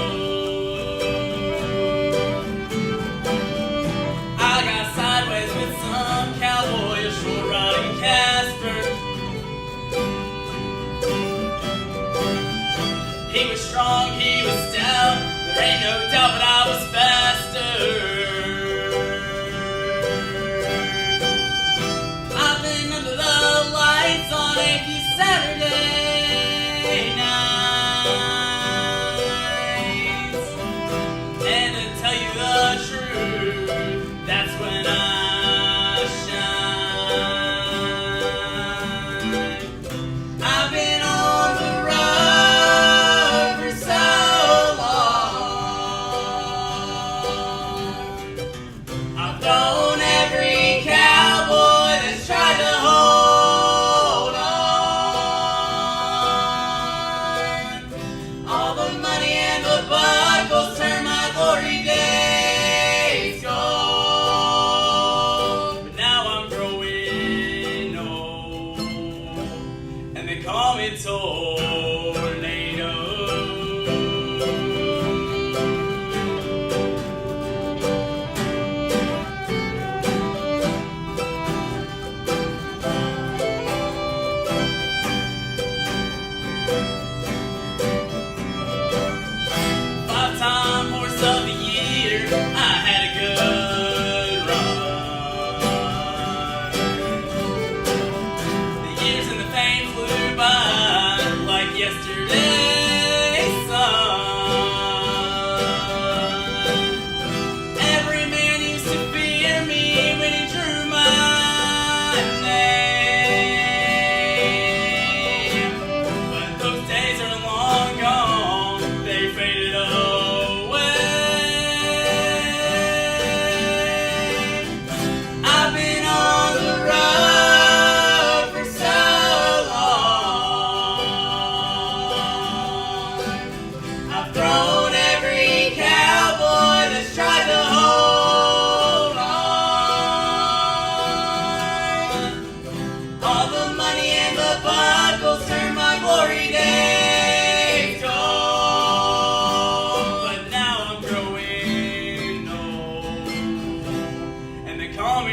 Speaker 7: I got sideways with some cowboy, a short riding Casper. He was strong, he was stout, there ain't no doubt, but I was faster. I've been under the lights on a few Saturday nights, and to tell you the truth, that's when I shine. I've been on the road for so long. I've known every cowboy that's tried to hold on. All the money and the buckles turn my glory days gold. But now I'm growing old, and they call me Tornado.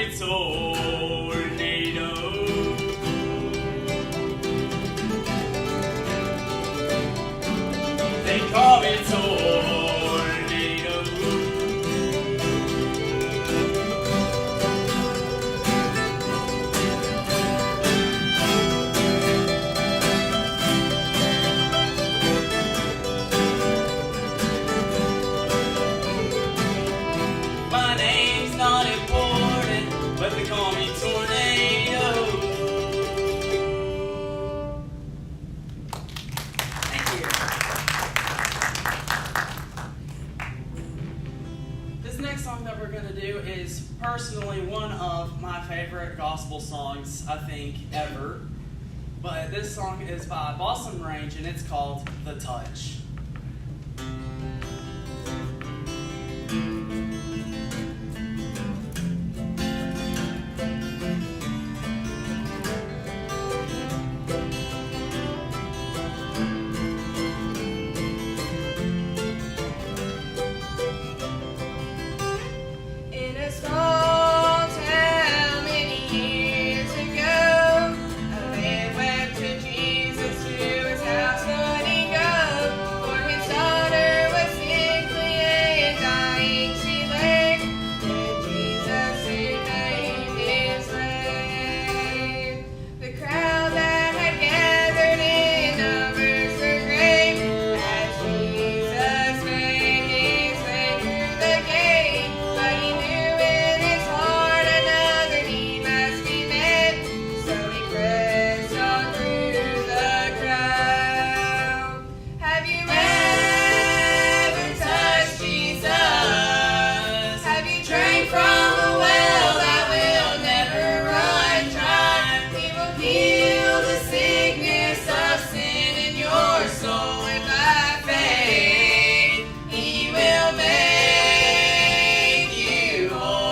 Speaker 7: me tornado. They call me tornado. My name's not important, but they call me tornado.
Speaker 8: Thank you. This next song that we're going to do is personally one of my favorite gospel songs, I think, ever. But this song is by Boston Range and it's called The Touch.
Speaker 9: In a small town many years ago, a man went to Jesus to his house running up, for his daughter was sickly and dying she lay, and Jesus soon made his way. The crowd that had gathered in numbers were great, as Jesus made his way through the gate, but he knew in his heart another need must be met, so he pressed on through the crowd. Have you ever touched Jesus? Have you drank from a well that will never run dry? He will heal the sickness of sin in your soul, and by faith he will make you whole.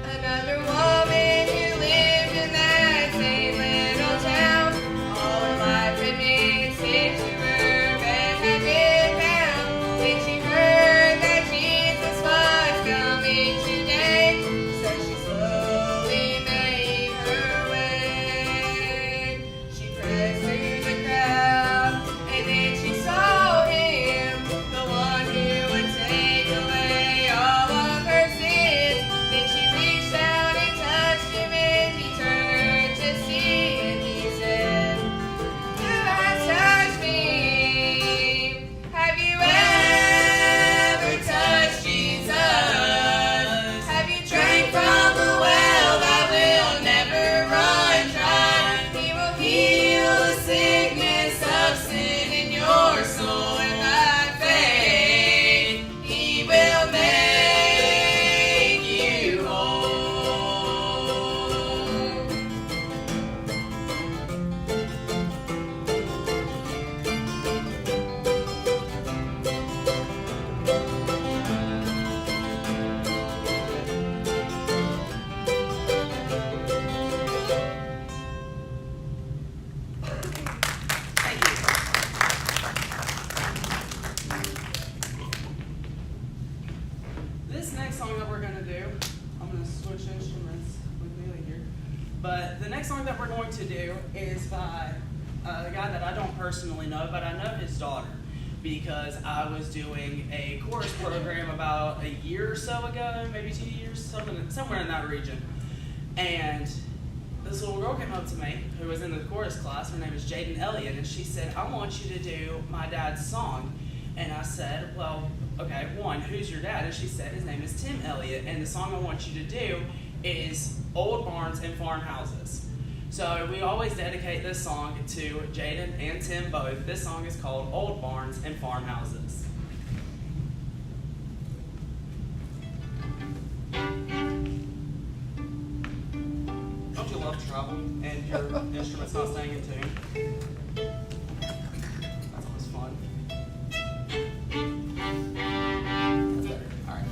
Speaker 9: Another woman who lived in that same little town, all her life had been sick to her bed had been bound. When she heard that Jesus was coming today, so she slowly made her way. She pressed through the crowd, and then she saw him, the one who would take away all of her sins. Then she reached out and touched him, and he turned to see, and he said, "Who has touched me? Have you ever touched Jesus? Have you drank from the well that will never run dry? He will heal the sickness of sin in your soul, and by faith he will make you whole."
Speaker 8: Thank you. This next song that we're going to do, I'm going to switch instruments with Neely here. But the next song that we're going to do is by a guy that I don't personally know, but I know his daughter because I was doing a chorus program about a year or so ago, maybe 2 years, somewhere in that region. And this little girl came up to me who was in the chorus class. Her name is Jaden Elliott, and she said, "I want you to do my dad's song." And I said, "Well, okay, one, who's your dad?" And she said, "His name is Tim Elliott, and the song I want you to do is Old Barns and Farmhouses." So we always dedicate this song to Jaden and Tim both. This song is called Old Barns and Farmhouses. Don't you love trouble and your instrument's not staying in tune? That's always fun. That's better. All right.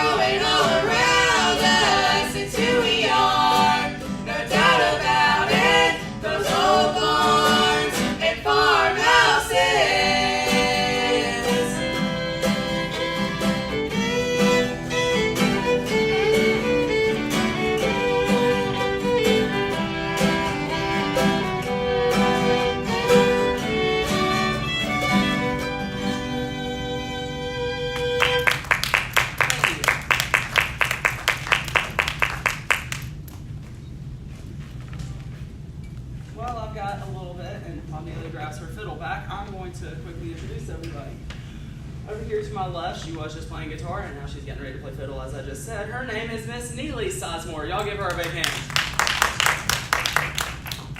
Speaker 9: growing all around us. It's who we are, no doubt about it. Those old barns and farmhouses.
Speaker 8: Well, I've got a little bit, and Amelia grabs her fiddle back. I'm going to quickly introduce everybody. Over here to my left, she was just playing guitar, and now she's getting ready to play fiddle, as I just said. Her name is Miss Neely Sizemore. Y'all give her a big hand.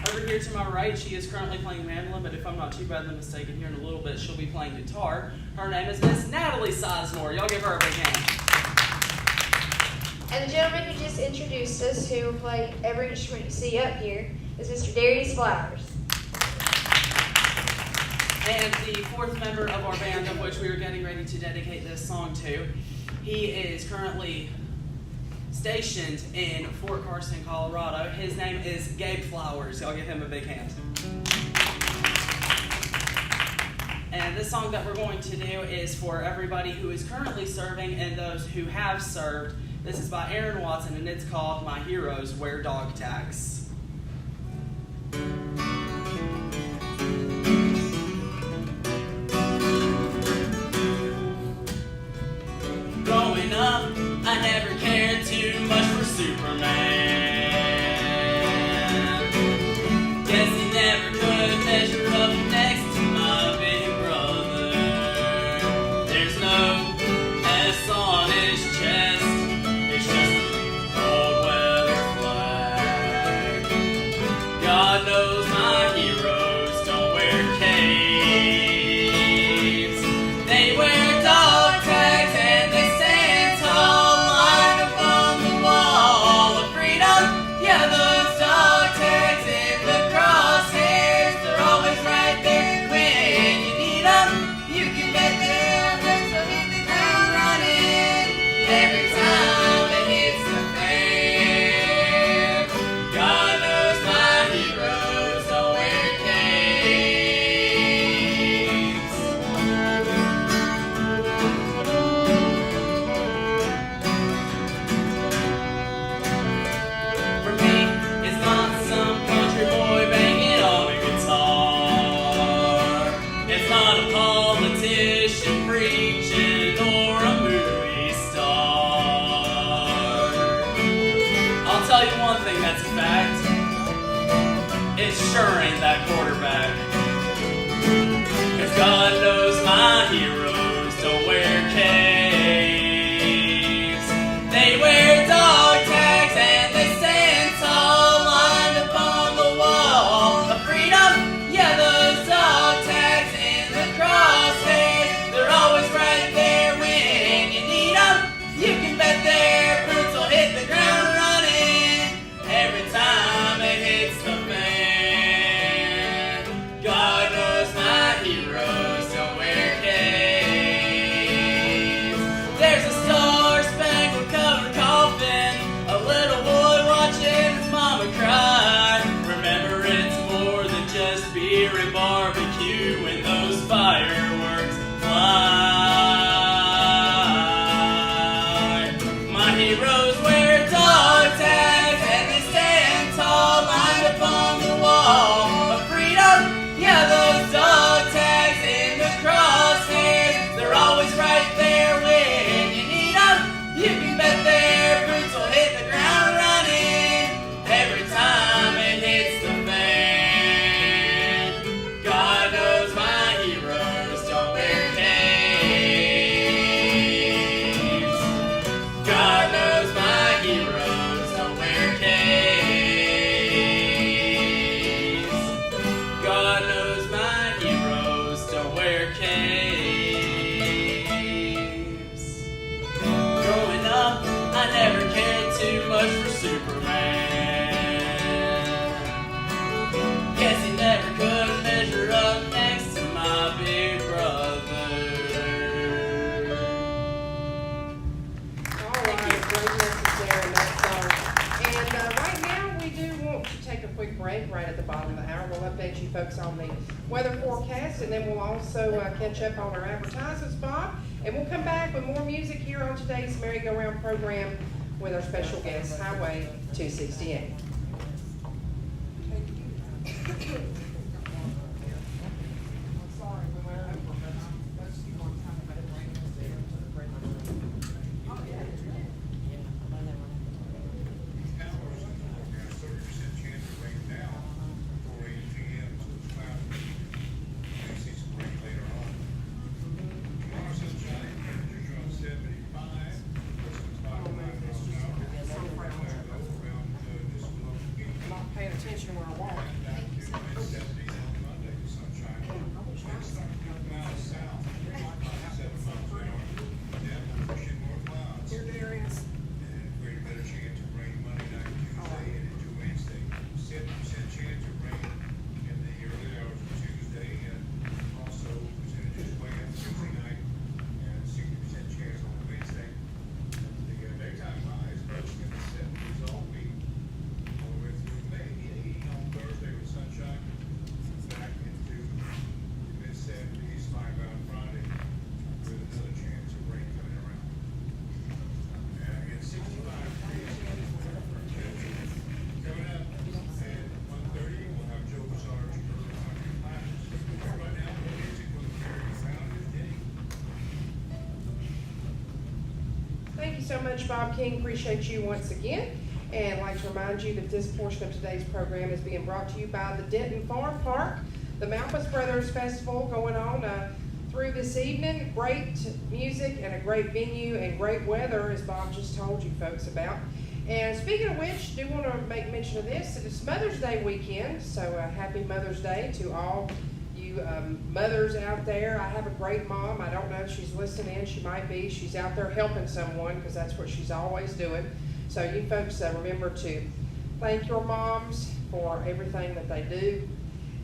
Speaker 8: Over here to my right, she is currently playing mandolin, but if I'm not too badly mistaken, here in a little bit, she'll be playing guitar. Her name is Miss Natalie Sizemore. Y'all give her a big hand.
Speaker 10: And the gentleman who just introduced us, who will play every instrument you see up here, is Mr. Darius Flowers.
Speaker 8: And the fourth member of our band, of which we are getting ready to dedicate this song to, he is currently stationed in Fort Carson, Colorado. His name is Gabe Flowers. Y'all give him a big hand. And this song that we're going to do is for everybody who is currently serving and those who have served. This is by Aaron Watson, and it's called My Heroes Wear Dog Tags. Growing up, I never cared too much for Superman. Guess he never could measure up next to my big brother. There's no S on his chest, it's just a cold weather flag. God knows my heroes don't wear capes. They wear dog tags and they stand tall, lined up on the wall of freedom. Yeah, those dog tags in the crosshairs, they're always right there when you need them. You can bet they'll hit the ground running every time it hits the fan. God knows my heroes don't wear capes. For me, it's not some country boy banging on a guitar. It's not a politician preaching or a movie star. I'll tell you one thing that's a fact. It sure ain't that quarterback. 'Cause God knows my heroes don't wear capes. They wear dog tags and they stand tall, lined up on the wall of freedom. Yeah, those dog tags in the crosshairs, they're always right there when you need them. You can bet their boots will hit the ground running every time it hits the fan. God knows my heroes don't wear capes. There's a star-spangled covered coffin, a little boy watching his mama cry. Remember, it's more than just beer and barbecue when those fireworks fly. My heroes wear dog tags and they stand tall, lined up on the wall of freedom. Yeah, those dog tags in the crosshairs, they're always right there when you need them. You can bet their boots will hit the ground running every time it hits the fan. God knows my heroes don't wear capes. God knows my
Speaker 1: Great message there in that song. And right now, we do want to take a quick break right at the bottom of the hour. We'll update you folks on the weather forecast, and then we'll also catch up on our advertisements, Bob. And we'll come back with more music here on today's merry-go-round program with our special guest, Highway 268. Thank you so much, Bob King. Appreciate you once again. And I'd like to remind you that this portion of today's program is being brought to you by the Denton Farm Park. The Malpas Brothers Festival going on through this evening. Great music and a great venue and great weather, as Bob just told you folks about. And speaking of which, do want to make mention of this. It's Mother's Day weekend, so happy Mother's Day to all you mothers out there. I have a great mom. I don't know if she's listening in. She might be. She's out there helping someone because that's what she's always doing. So you folks remember to thank your moms for everything that they do.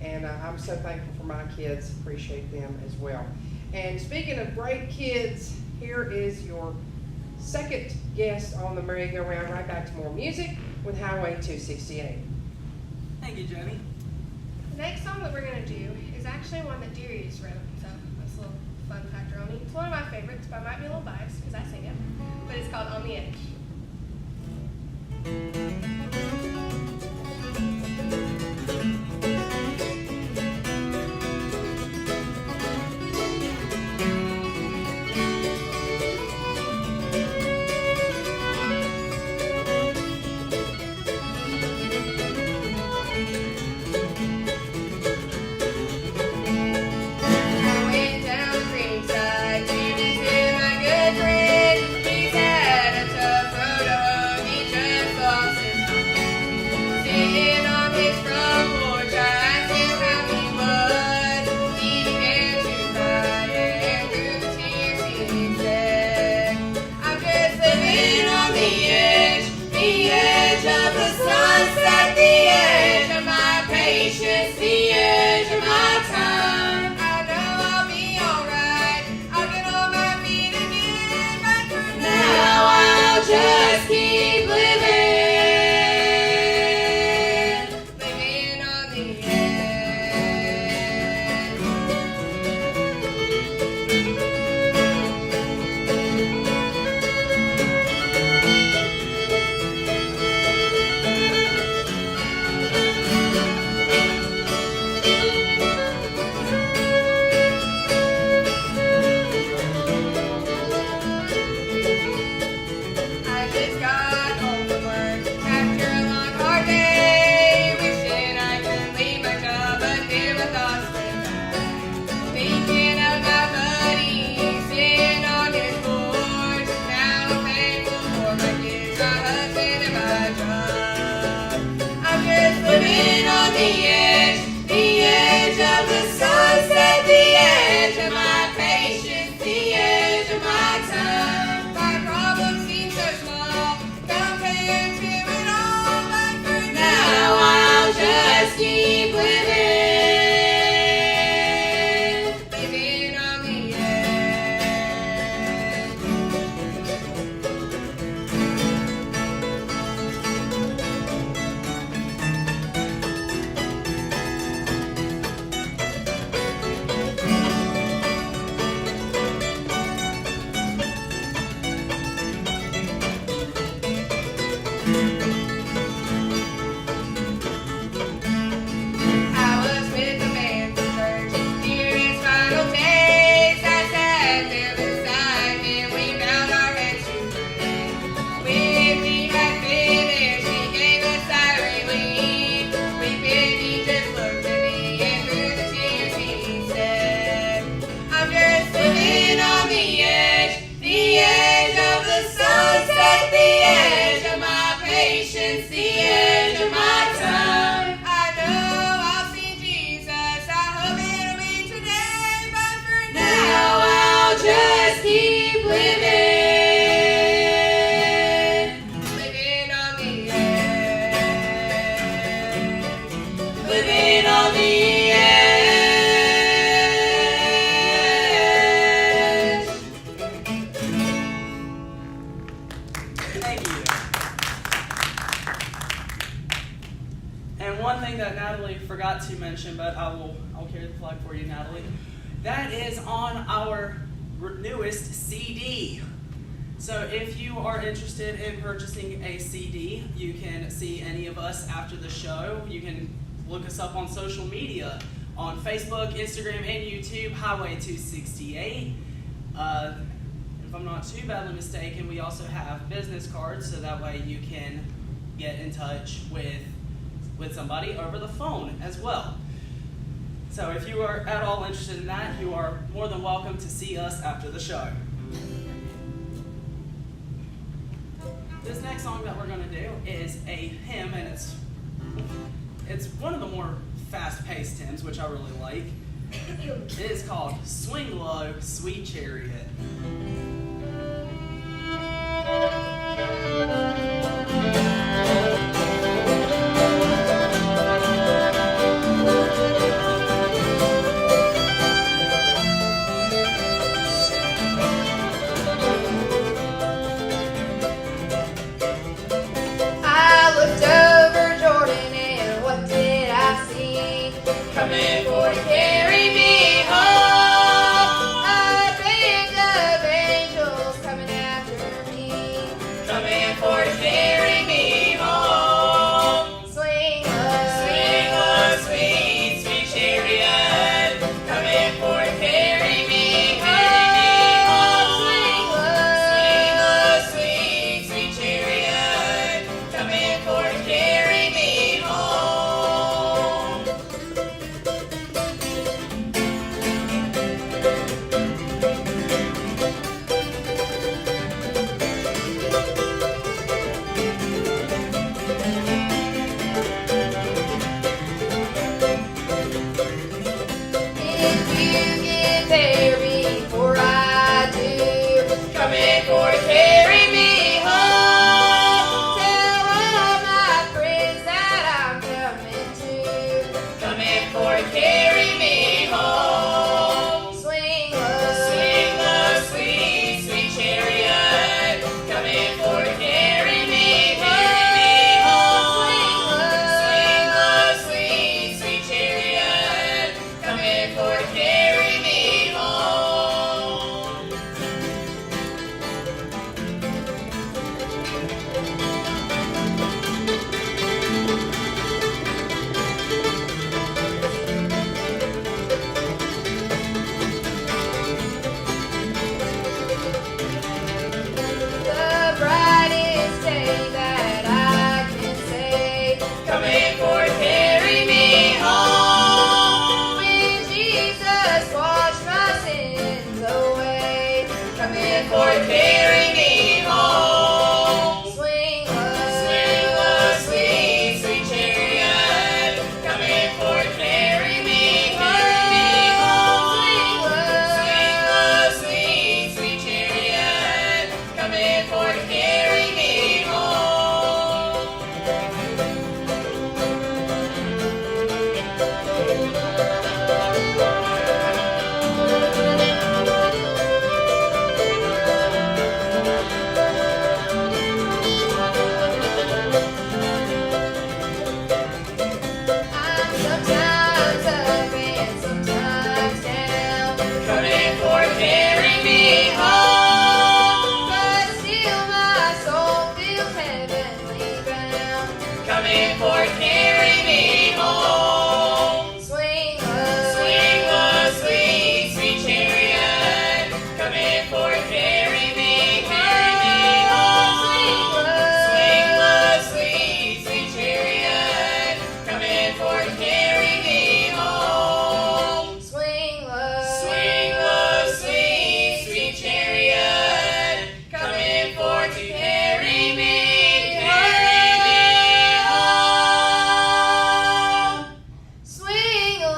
Speaker 1: And I'm so thankful for my kids. Appreciate them as well. And speaking of great kids, here is your second guest on the merry-go-round. Right back to more music with Highway 268.
Speaker 8: Thank you, Jenny.
Speaker 9: The next song that we're going to do is actually one that Darius wrote, so that's a little fun factor on me. It's one of my favorites, but I might be a little biased because I sing it, but it's called On the Edge.
Speaker 10: Just keep living.
Speaker 8: Forgot to mention, but I'll carry the flag for you, Natalie. That is on our newest CD. So if you are interested in purchasing a CD, you can see any of us after the show. You can look us up on social media, on Facebook, Instagram, and YouTube, Highway 268. If I'm not too badly mistaken, we also have business cards, so that way you can get in touch with somebody over the phone as well. So if you are at all interested in that, you are more than welcome to see us after the show. This next song that we're going to do is a hymn, and it's one of the more fast-paced hymns, which I really like. It is called Swing Low, Sweet Chariot.
Speaker 9: Coming for to carry me home, a band of angels coming after me, coming for to carry me home. Swing low, sweet, sweet chariot, coming for to carry me home. Swing low, sweet, sweet chariot, coming for to carry me home.
Speaker 7: for to carry me home.
Speaker 10: Swing
Speaker 7: Swing low, sweet, sweet chariot, come in for to carry me home. Swing low, sweet, sweet chariot, come in for to carry me home.
Speaker 10: Swing low.
Speaker 7: Swing low, sweet, sweet chariot, come in for to carry me home.
Speaker 10: Swing low.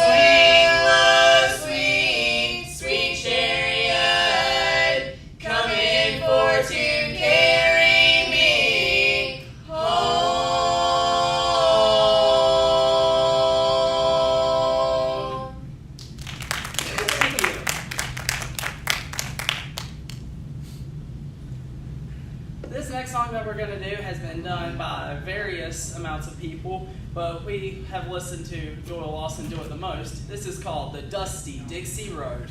Speaker 7: Swing low, sweet, sweet chariot, come in for to carry me home.
Speaker 8: Thank you. This next song that we're going to do has been done by various amounts of people, but we have listened to Joel Lawson do it the most. This is called The Dusty Dixie Road.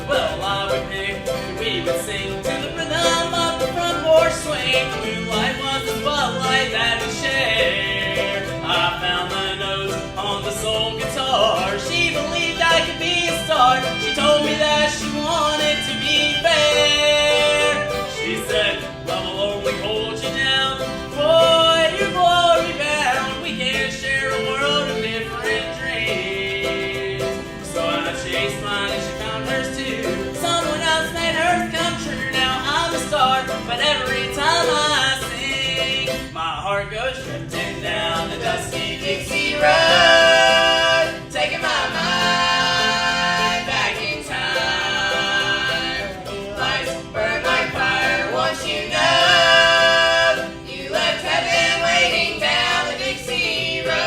Speaker 8: Well, I would pick, we would sing to the rhythm of the front porch swing. Moonlight was the spotlight that we shared. I found my nose on the soul guitar. She believed I could be a star. She told me that she wanted to be fair. She said, love will only hold you down. Boy, you're glory bound. We can't share a world of different dreams. So I chased mine and she found hers too. Someone else made hers come true. Now I'm a star, but every time I sing, my heart goes drifting down the dusty Dixie Road, taking my mind back in time. Lights burn like fire, once you know, you left heaven waiting down the Dixie Road.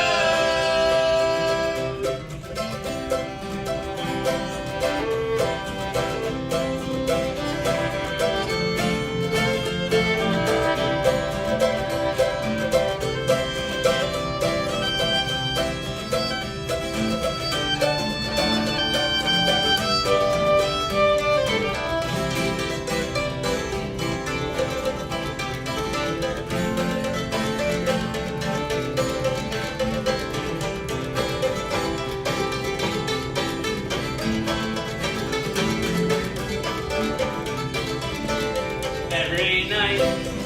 Speaker 8: Every night,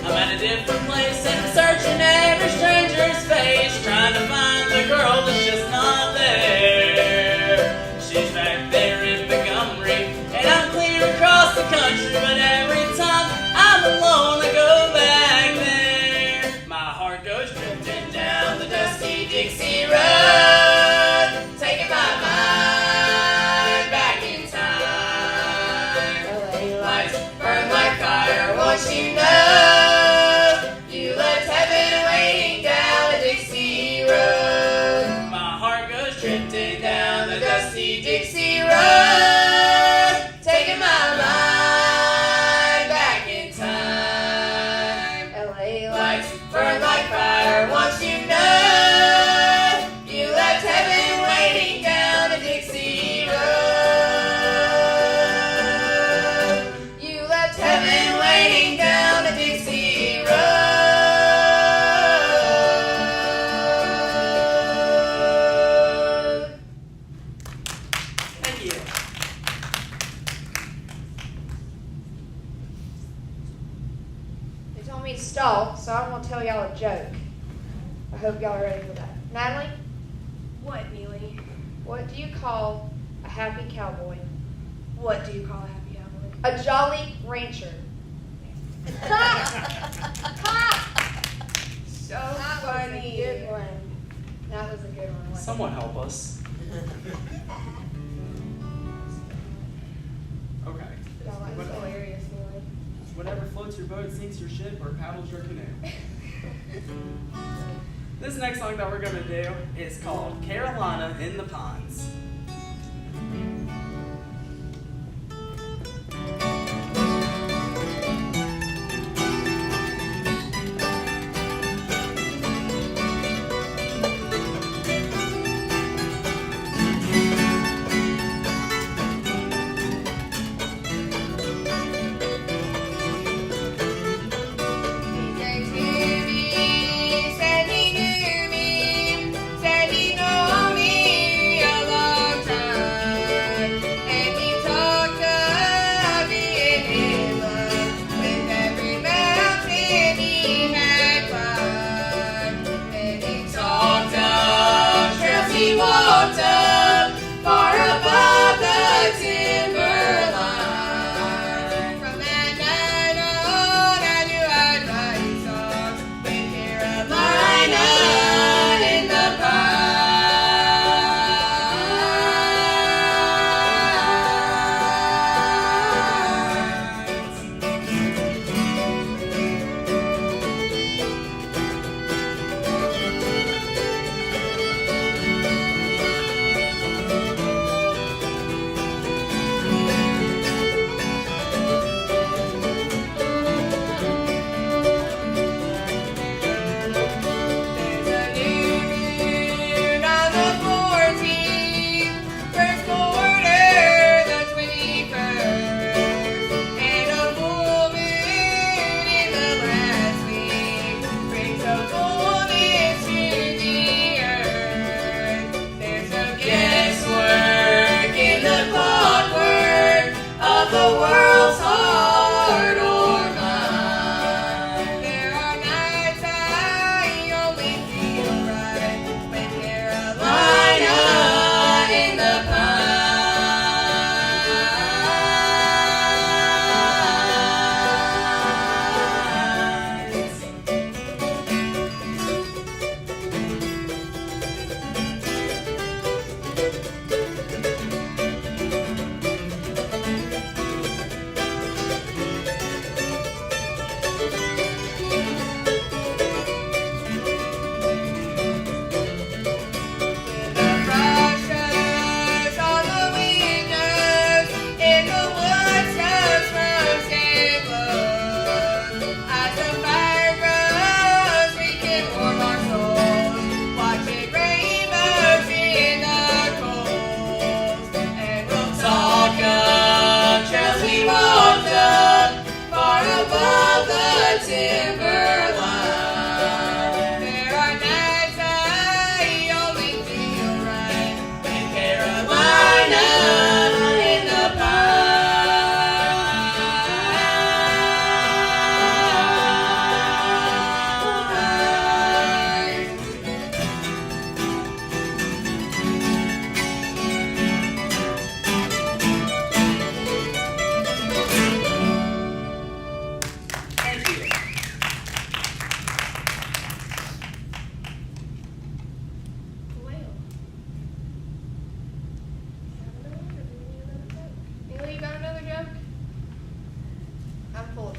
Speaker 8: I'm at a different place and searching every stranger's face, trying to find the girl that's just not there. She's back there in Montgomery, and I'm clear across the country, but every time I'm alone, I go back there. My heart goes drifting down the dusty Dixie Road, taking my mind back in time. Lights burn like fire, once you know, you left heaven waiting down the Dixie Road. My heart goes drifting down the dusty Dixie Road, taking my mind back in time.
Speaker 10: LA
Speaker 7: Lights burn like fire, once you know, you left heaven waiting down the Dixie Road. You left heaven waiting down the Dixie Road. Thank you.
Speaker 10: They told me to stall, so I'm going to tell y'all a joke. I hope y'all are ready for that. Natalie,
Speaker 6: What, Neely?
Speaker 10: what do you call a happy cowboy?
Speaker 6: What do you call a happy cowboy?
Speaker 10: A jolly rancher. So
Speaker 6: That was a
Speaker 10: funny.
Speaker 6: good
Speaker 10: Good one. That was a good one. wasn't it?
Speaker 8: Someone help us. Okay.
Speaker 10: Y'all like
Speaker 8: What-
Speaker 10: hilarious, Neely.
Speaker 8: Whatever floats your boat, sinks your ship, or paddles your canoe. This next song that we're going to do is called Carolina in the Pines.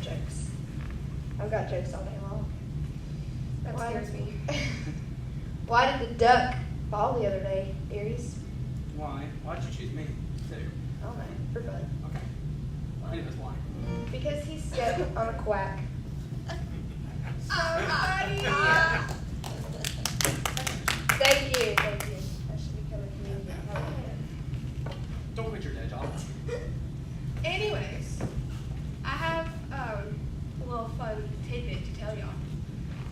Speaker 10: jokes. I've got jokes all day long.
Speaker 6: That
Speaker 10: Why-
Speaker 6: scares me.
Speaker 10: Why did the duck fall the other day, Aries?
Speaker 8: Why? Why'd you choose me too?
Speaker 10: I don't know, for fun.
Speaker 8: Okay. Well, anyways, why?
Speaker 10: Because he stepped on a quack.
Speaker 6: Oh, buddy.
Speaker 10: Thank you. I should become a comedian.
Speaker 8: Don't quit your day job.
Speaker 6: Anyways, I have a little fun tidbit to tell y'all.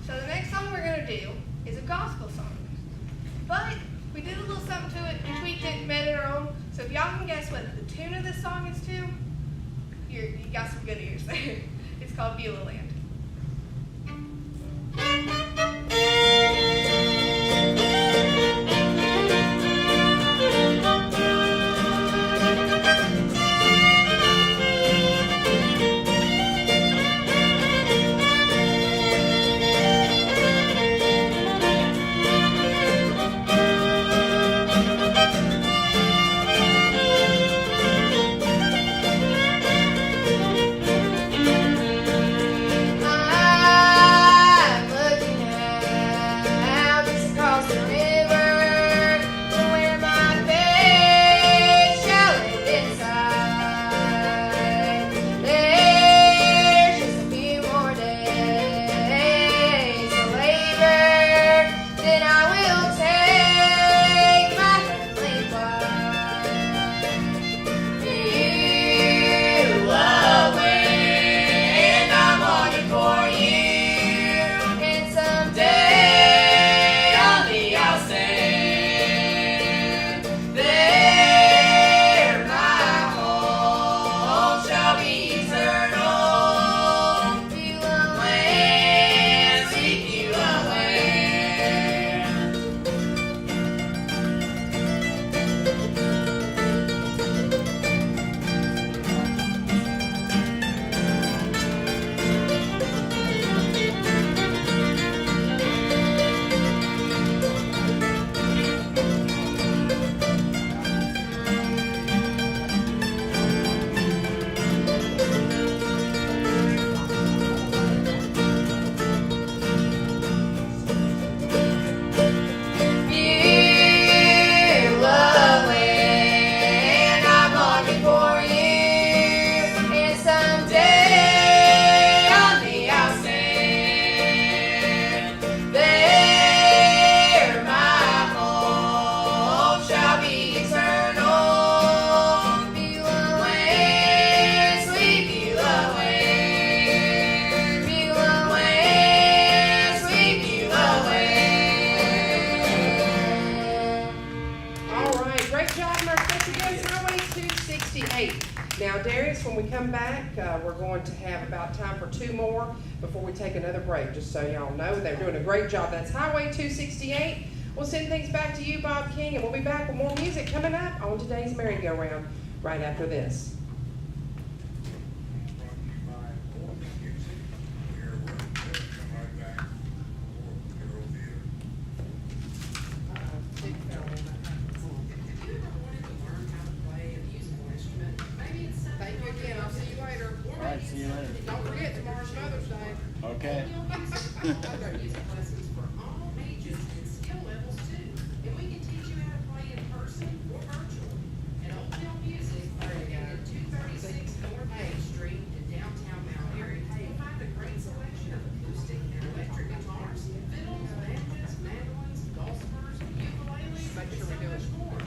Speaker 6: So the next song we're gonna do is a gospel song, but we did a little something to it, we tweaked it, made it our own. So if y'all can guess what the tune of this song is to, you got some good ears there. It's called Beulah Land.
Speaker 1: Now, Darius, when we come back, we're going to have about time for two more before we take another break, just so y'all know. They're doing a great job. That's Highway 268. We'll send things back to you, Bob King, and we'll be back with more music coming up on today's merry-go-round right after this.
Speaker 11: Thank you again. I'll see you later.
Speaker 5: All right, see you later.
Speaker 11: Don't forget, tomorrow's Mother's Day.
Speaker 5: Okay.
Speaker 11: Music lessons for all ages and skill levels too. And we can teach you how to play in person or virtual. At Old Mill Music, at 236 North Main Street in downtown Mount Airy, you'll find a great selection of acoustic and electric guitars, fiddles, banjos, mandolins, dulcimers, ukuleles, and so much more.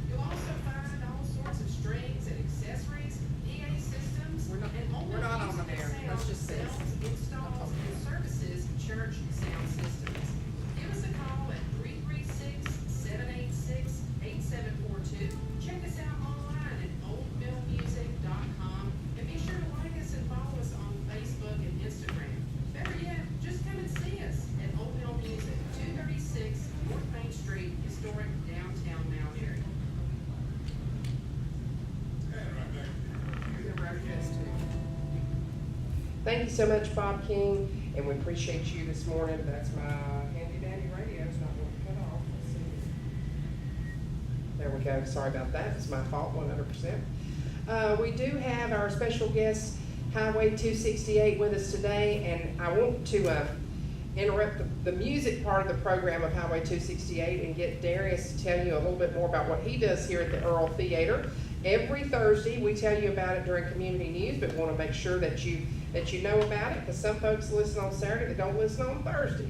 Speaker 11: You'll also find all sorts of strings and accessories, PA systems,
Speaker 1: We're not on the air. Let's just say.
Speaker 11: installs and services church sound systems. Give us a call at 336-786-8742. Check us out online at oldmillmusic.com and be sure to like us and follow us on Facebook and Instagram. Better yet, just come and see us at Old Mill Music, 236 North Main Street, historic downtown Mount Airy.
Speaker 1: Thank you so much, Bob King, and we appreciate you this morning. That's my handy dandy radio. It's not going to cut off. Let's see. There we go. Sorry about that. It's my fault, 100%. We do have our special guest Highway 268 with us today, and I want to interrupt the music part of the program of Highway 268 and get Darius to tell you a little bit more about what he does here at the Earle Theatre. Every Thursday, we tell you about it during community news, but we want to make sure that you know about it, because some folks listen on Saturday that don't listen on Thursday.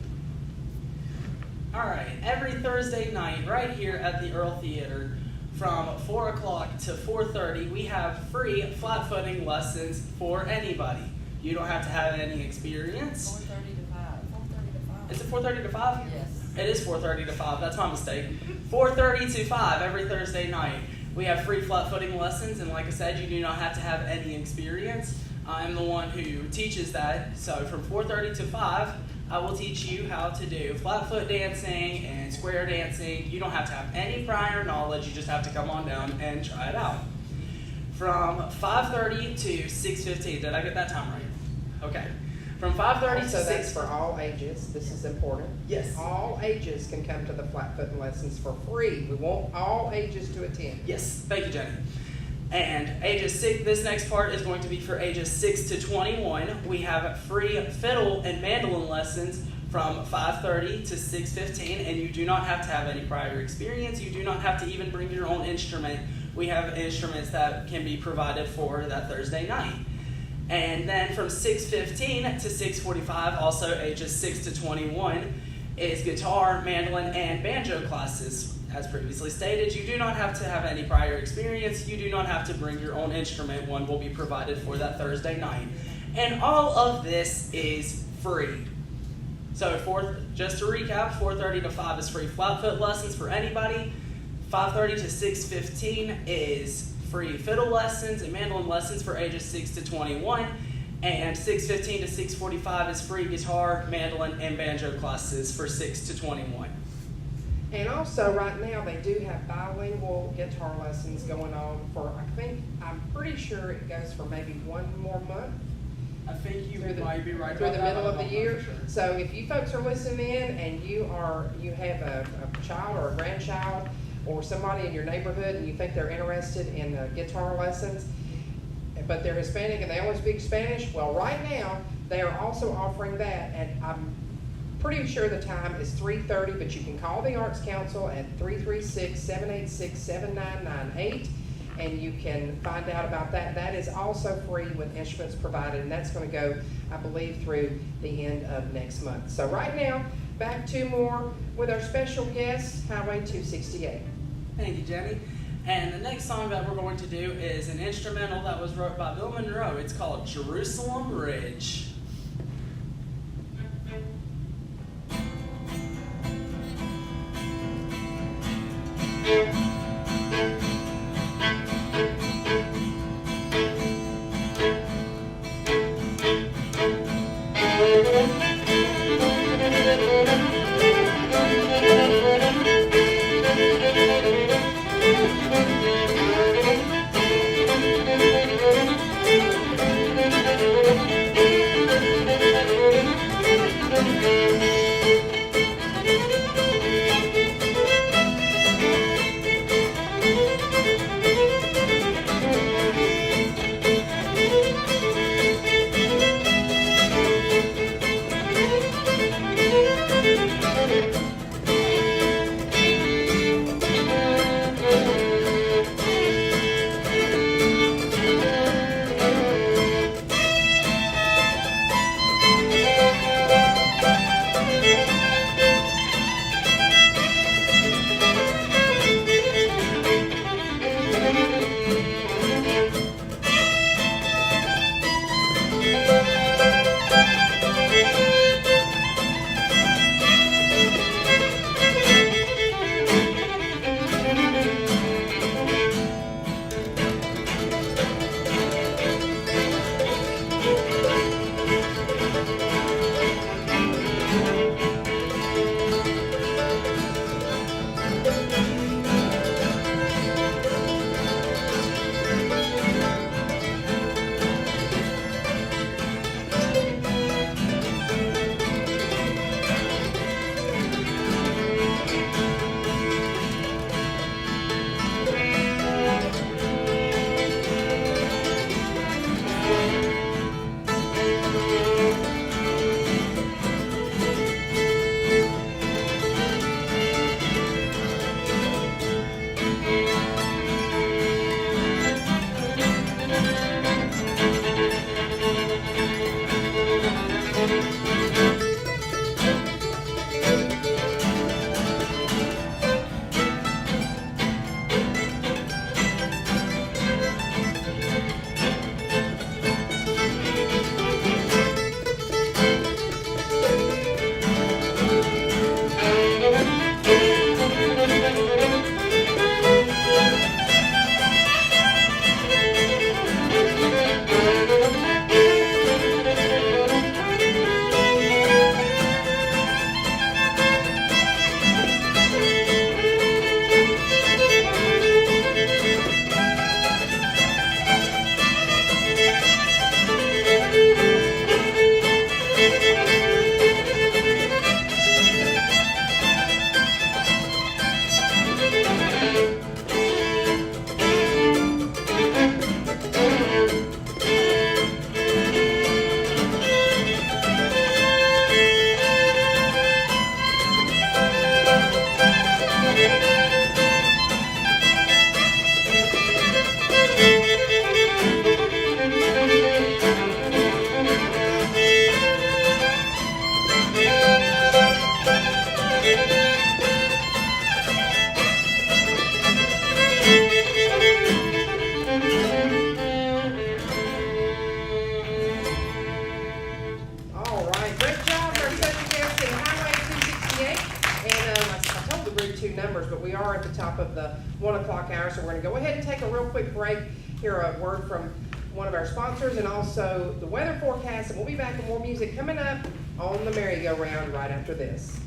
Speaker 8: All right, every Thursday night, right here at the Earle Theatre, from 4 o'clock to 4:30, we have free flat-footing lessons for anybody. You don't have to have any experience.
Speaker 11: 4:30 to 5. 4:30 to 5.
Speaker 8: Is it 4:30 to 5?
Speaker 11: Yes.
Speaker 8: It is 4:30 to 5. That's my mistake. 4:30 to 5 every Thursday night. We have free flat-footing lessons, and like I said, you do not have to have any experience. I'm the one who teaches that. So from 4:30 to 5, I will teach you how to do flat foot dancing and square dancing. You don't have to have any prior knowledge. You just have to come on down and try it out. From 5:30 to 6:15. Did I get that time right? Okay. From 5:30 to
Speaker 1: So
Speaker 8: 6.
Speaker 1: that's for all ages. This is important.
Speaker 8: Yes.
Speaker 1: All ages can come to the flat footing lessons for free. We want all ages to attend.
Speaker 8: Yes. Thank you, Jenny. And ages 6, this next part is going to be for ages 6 to 21. We have free fiddle and mandolin lessons from 5:30 to 6:15, and you do not have to have any prior experience. You do not have to even bring your own instrument. We have instruments that can be provided for that Thursday night. And then from 6:15 to 6:45, also ages 6 to 21, is guitar, mandolin, and banjo classes. As previously stated, you do not have to have any prior experience. You do not have to bring your own instrument. One will be provided for that Thursday night. And all of this is free. So just to recap, 4:30 to 5 is free flat foot lessons for anybody. 5:30 to 6:15 is free fiddle lessons and mandolin lessons for ages 6 to 21. And 6:15 to 6:45 is free guitar, mandolin, and banjo classes for 6 to 21.
Speaker 1: And also, right now, they do have bilingual guitar lessons going on for, I'm pretty sure it goes for maybe one more month.
Speaker 8: I think you
Speaker 1: Through the-
Speaker 8: might be right
Speaker 1: through
Speaker 8: about
Speaker 1: the
Speaker 8: that,
Speaker 1: middle
Speaker 8: but
Speaker 1: of the
Speaker 8: I'm not
Speaker 1: year.
Speaker 8: sure.
Speaker 1: So if you folks are listening in and you have a child or a grandchild or somebody in your neighborhood and you think they're interested in guitar lessons, but they're Hispanic and they only speak Spanish, well, right now they are also offering that, and I'm pretty sure the time is 3:30, but you can call the Arts Council at 336-786-7998. And you can find out about that. That is also free with instruments provided, and that's going to go, I believe, through the end of next month. So right now, back to more with our special guest, Highway 268.
Speaker 8: Thank you, Jenny. And the next song that we're going to do is an instrumental that was wrote by Bill Monroe. It's called Jerusalem Ridge.
Speaker 1: of the 1 o'clock hour. So we're going to go ahead and take a real quick break, hear a word from one of our sponsors and also the weather forecast, and we'll be back with more music coming up on the merry-go-round right after this.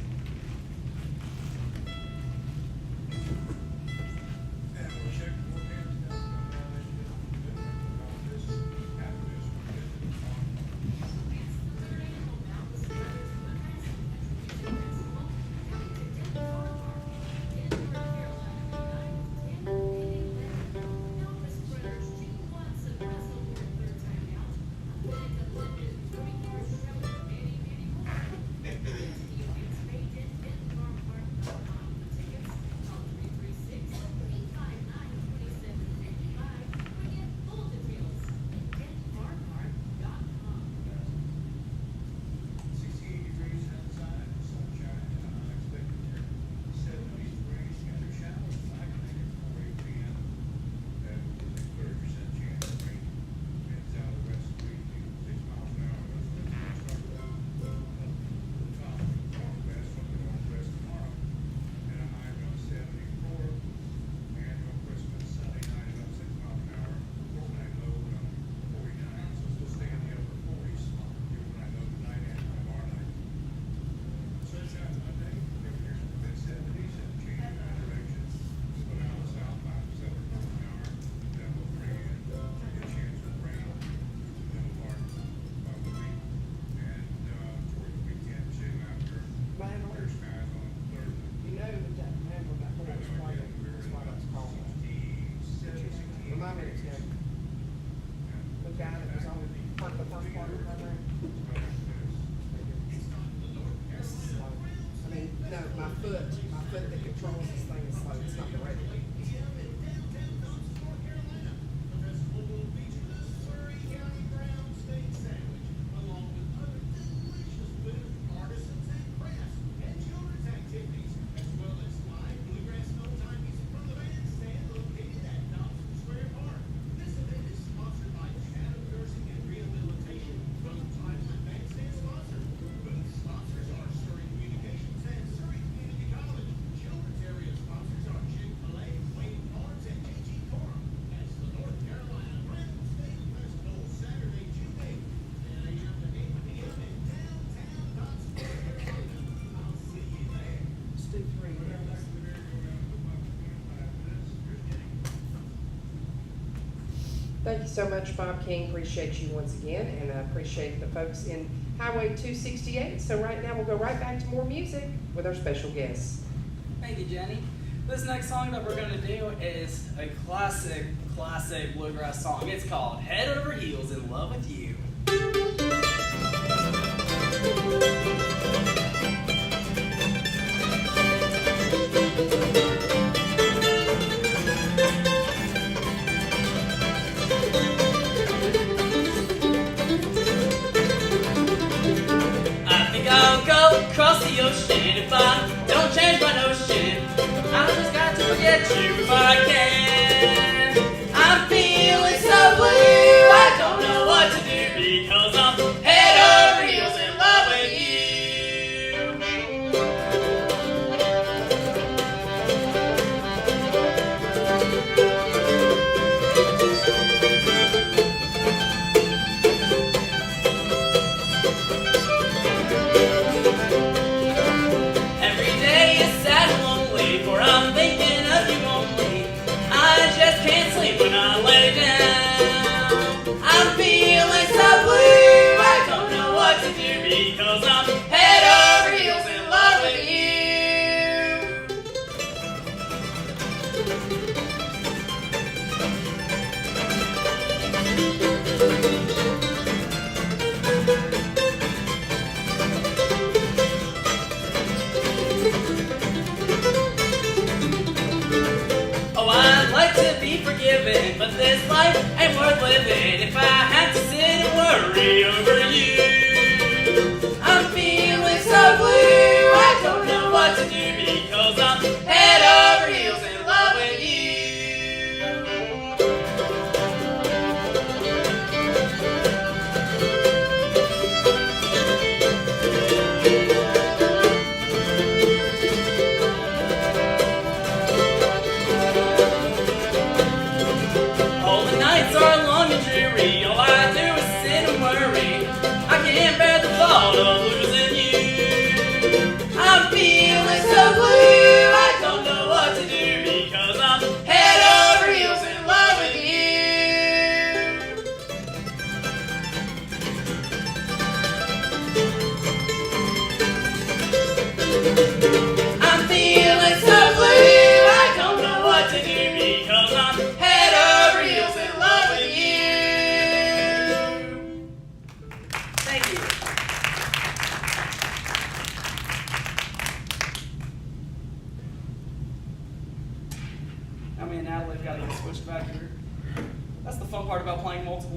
Speaker 1: Thank you so much, Bob King. Appreciate you once again, and I appreciate the folks in Highway 268. So right now we'll go right back to more music with our special guests.
Speaker 8: Thank you, Jenny. This next song that we're going to do is a classic bluegrass song. It's called Head Over Heels in Love with You.
Speaker 7: I'll go across the ocean if I don't change my notion. I just got to forget you if I can. I'm feeling so blue, I don't know what to do because I'm head over heels in love with you. I'm thinking of you only. I just can't sleep when I lay down. I'm feeling so blue, I don't know what to do because I'm head over heels in love with you. Forgiven, but this life ain't worth living if I have to sit and worry over you. I'm feeling so blue, I don't know what to do because I'm head over heels in love with you.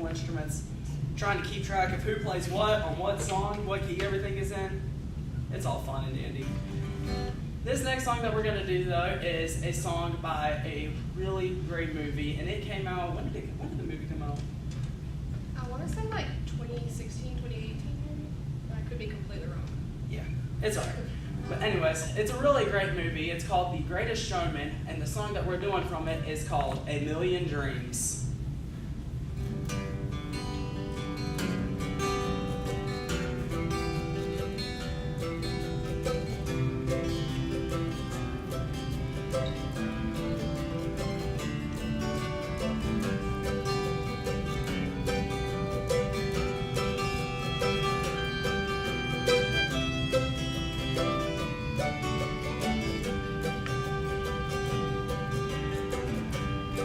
Speaker 8: musical instruments, trying to keep track of who plays what on what song, what key everything is in. It's all fun and dandy. This next song that we're going to do, though, is a song by a really great movie, and it came out, when did the movie come out?
Speaker 6: I want to say like 2016, 2018 maybe. I could be completely wrong.
Speaker 8: Yeah, it's alright. But anyways, it's a really great movie. It's called The Greatest Showman, and the song that we're doing from it is called A Million Dreams.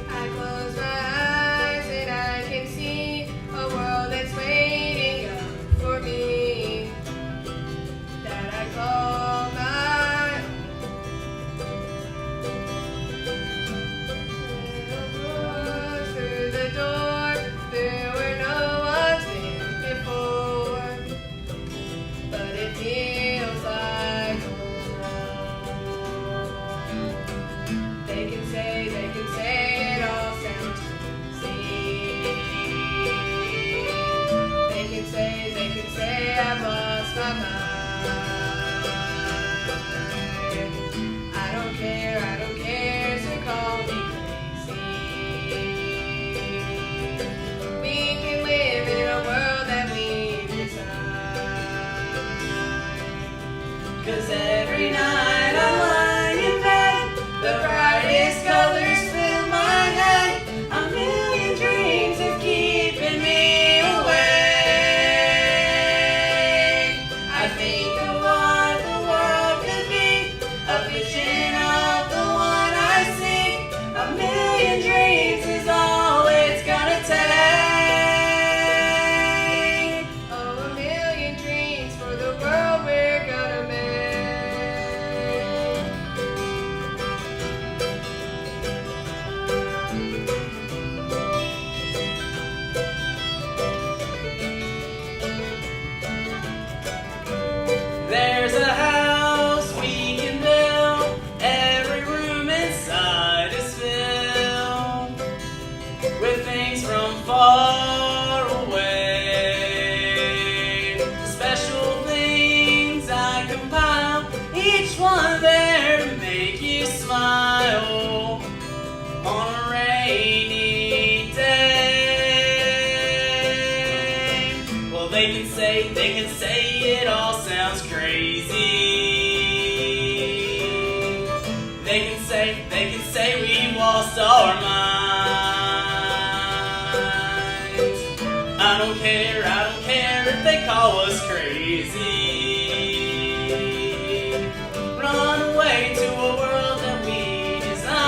Speaker 9: I close my eyes and I can see a world that's waiting up for me, that I call my own. Through the door, there where no one's been before, but it feels like home. They can say it all sounds crazy. They can say I've lost my mind. I don't care, so call me crazy. We can live in a world that we design.
Speaker 7: 'Cause every night I lie in bed, the brightest colors fill my head. A million dreams are keeping me awake. I think of what the world could be, a vision of the one I seek. A million dreams is all it's gonna take.
Speaker 9: Oh, a million dreams for the world we're gonna make.
Speaker 7: There's a house we can build, every room inside is filled with things from far away. Special things I compile, each one there to make you smile on a rainy day. Well, they can say it all sounds crazy. They can say we lost our minds. I don't care if they call us crazy. Run away to a world that we design.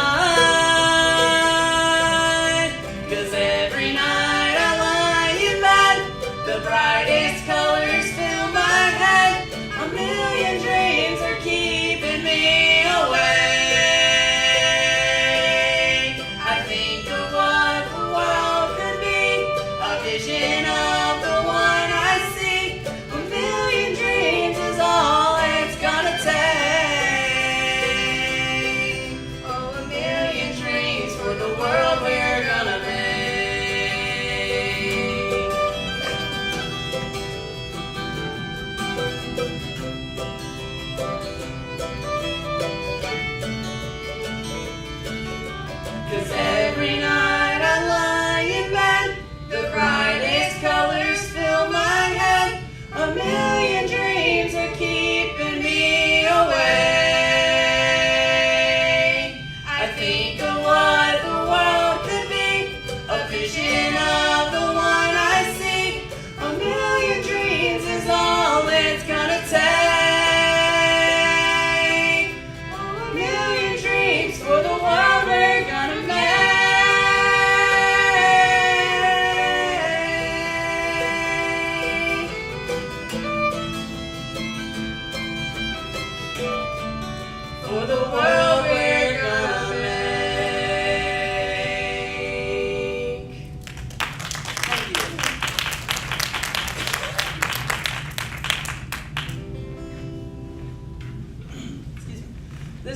Speaker 7: 'Cause every night I lie in bed, the brightest colors fill my head. A million dreams are keeping me awake. I think of what the world could be, a vision of the one I see. A million dreams is all it's gonna take.
Speaker 9: Oh, a million
Speaker 7: Dreams for the world we're gonna make. Cause every night I lie in bed, the brightest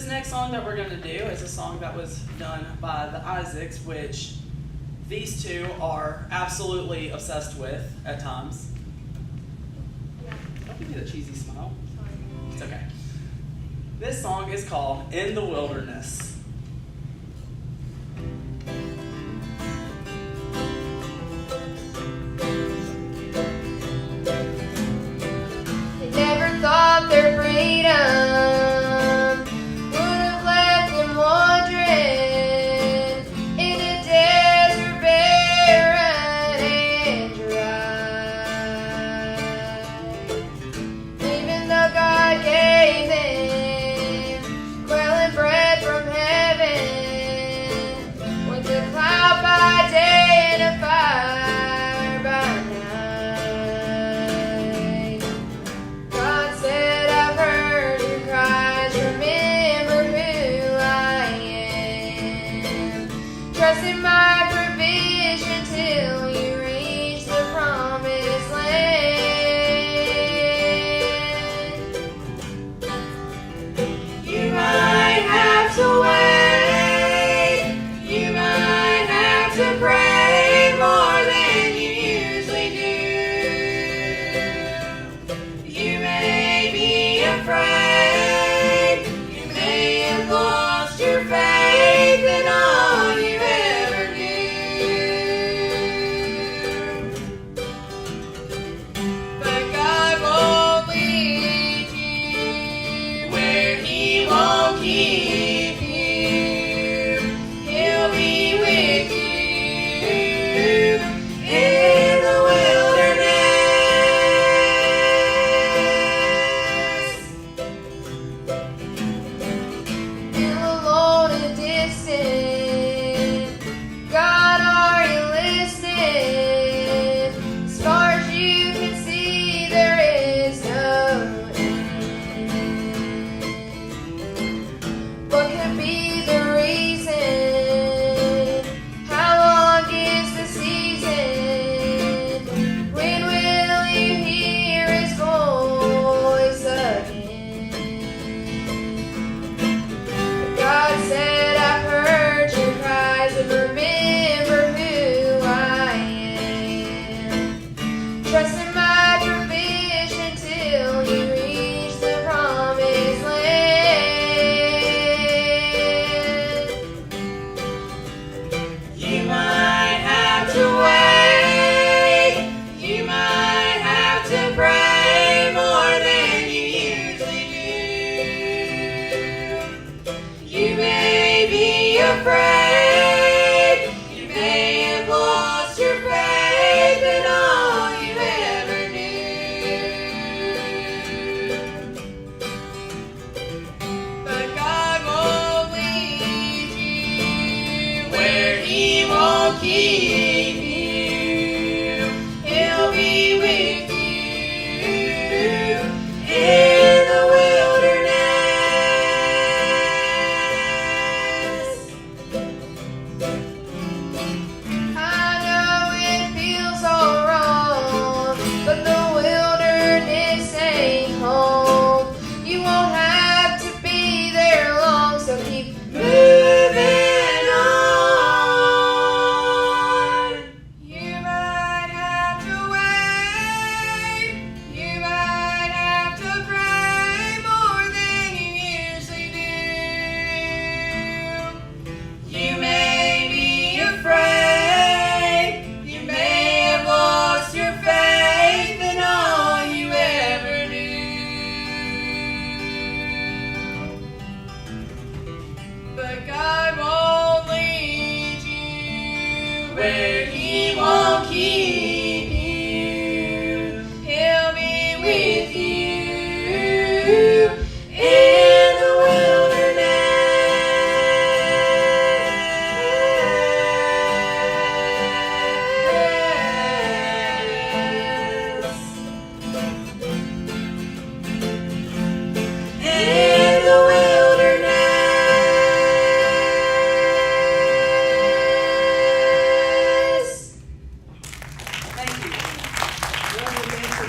Speaker 8: next song that we're going to do is a song that was done by the Isaacs, which these two are absolutely obsessed with at times. Don't give me the cheesy smile. It's okay. This song is called In the Wilderness.
Speaker 10: They never thought their freedom would have left them wandering in a desert barren and dry. Even though God gave them quail and bread from heaven,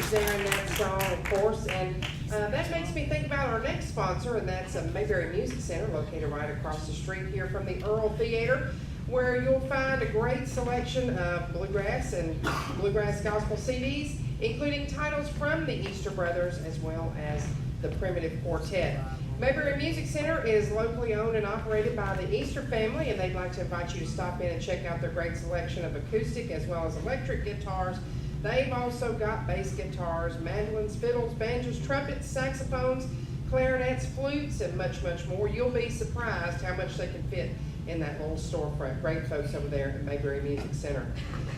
Speaker 1: message there in that song, of course. And that makes me think about our next sponsor, and that's Mayberry Music Center, located right across the street here from the Earle Theatre, where you'll find a great selection of bluegrass and bluegrass gospel CDs, including titles from the Easter Brothers as well as the Primitive Quartet. Mayberry Music Center is locally owned and operated by the Easter family, and they'd like to invite you to stop in and check out their great selection of acoustic as well as electric guitars. They've also got bass guitars, mandolins, fiddles, banjos, trumpets, saxophones, clarinets, flutes, and much, much more. You'll be surprised how much they can fit in that little storefront. Great folks over there at Mayberry Music Center.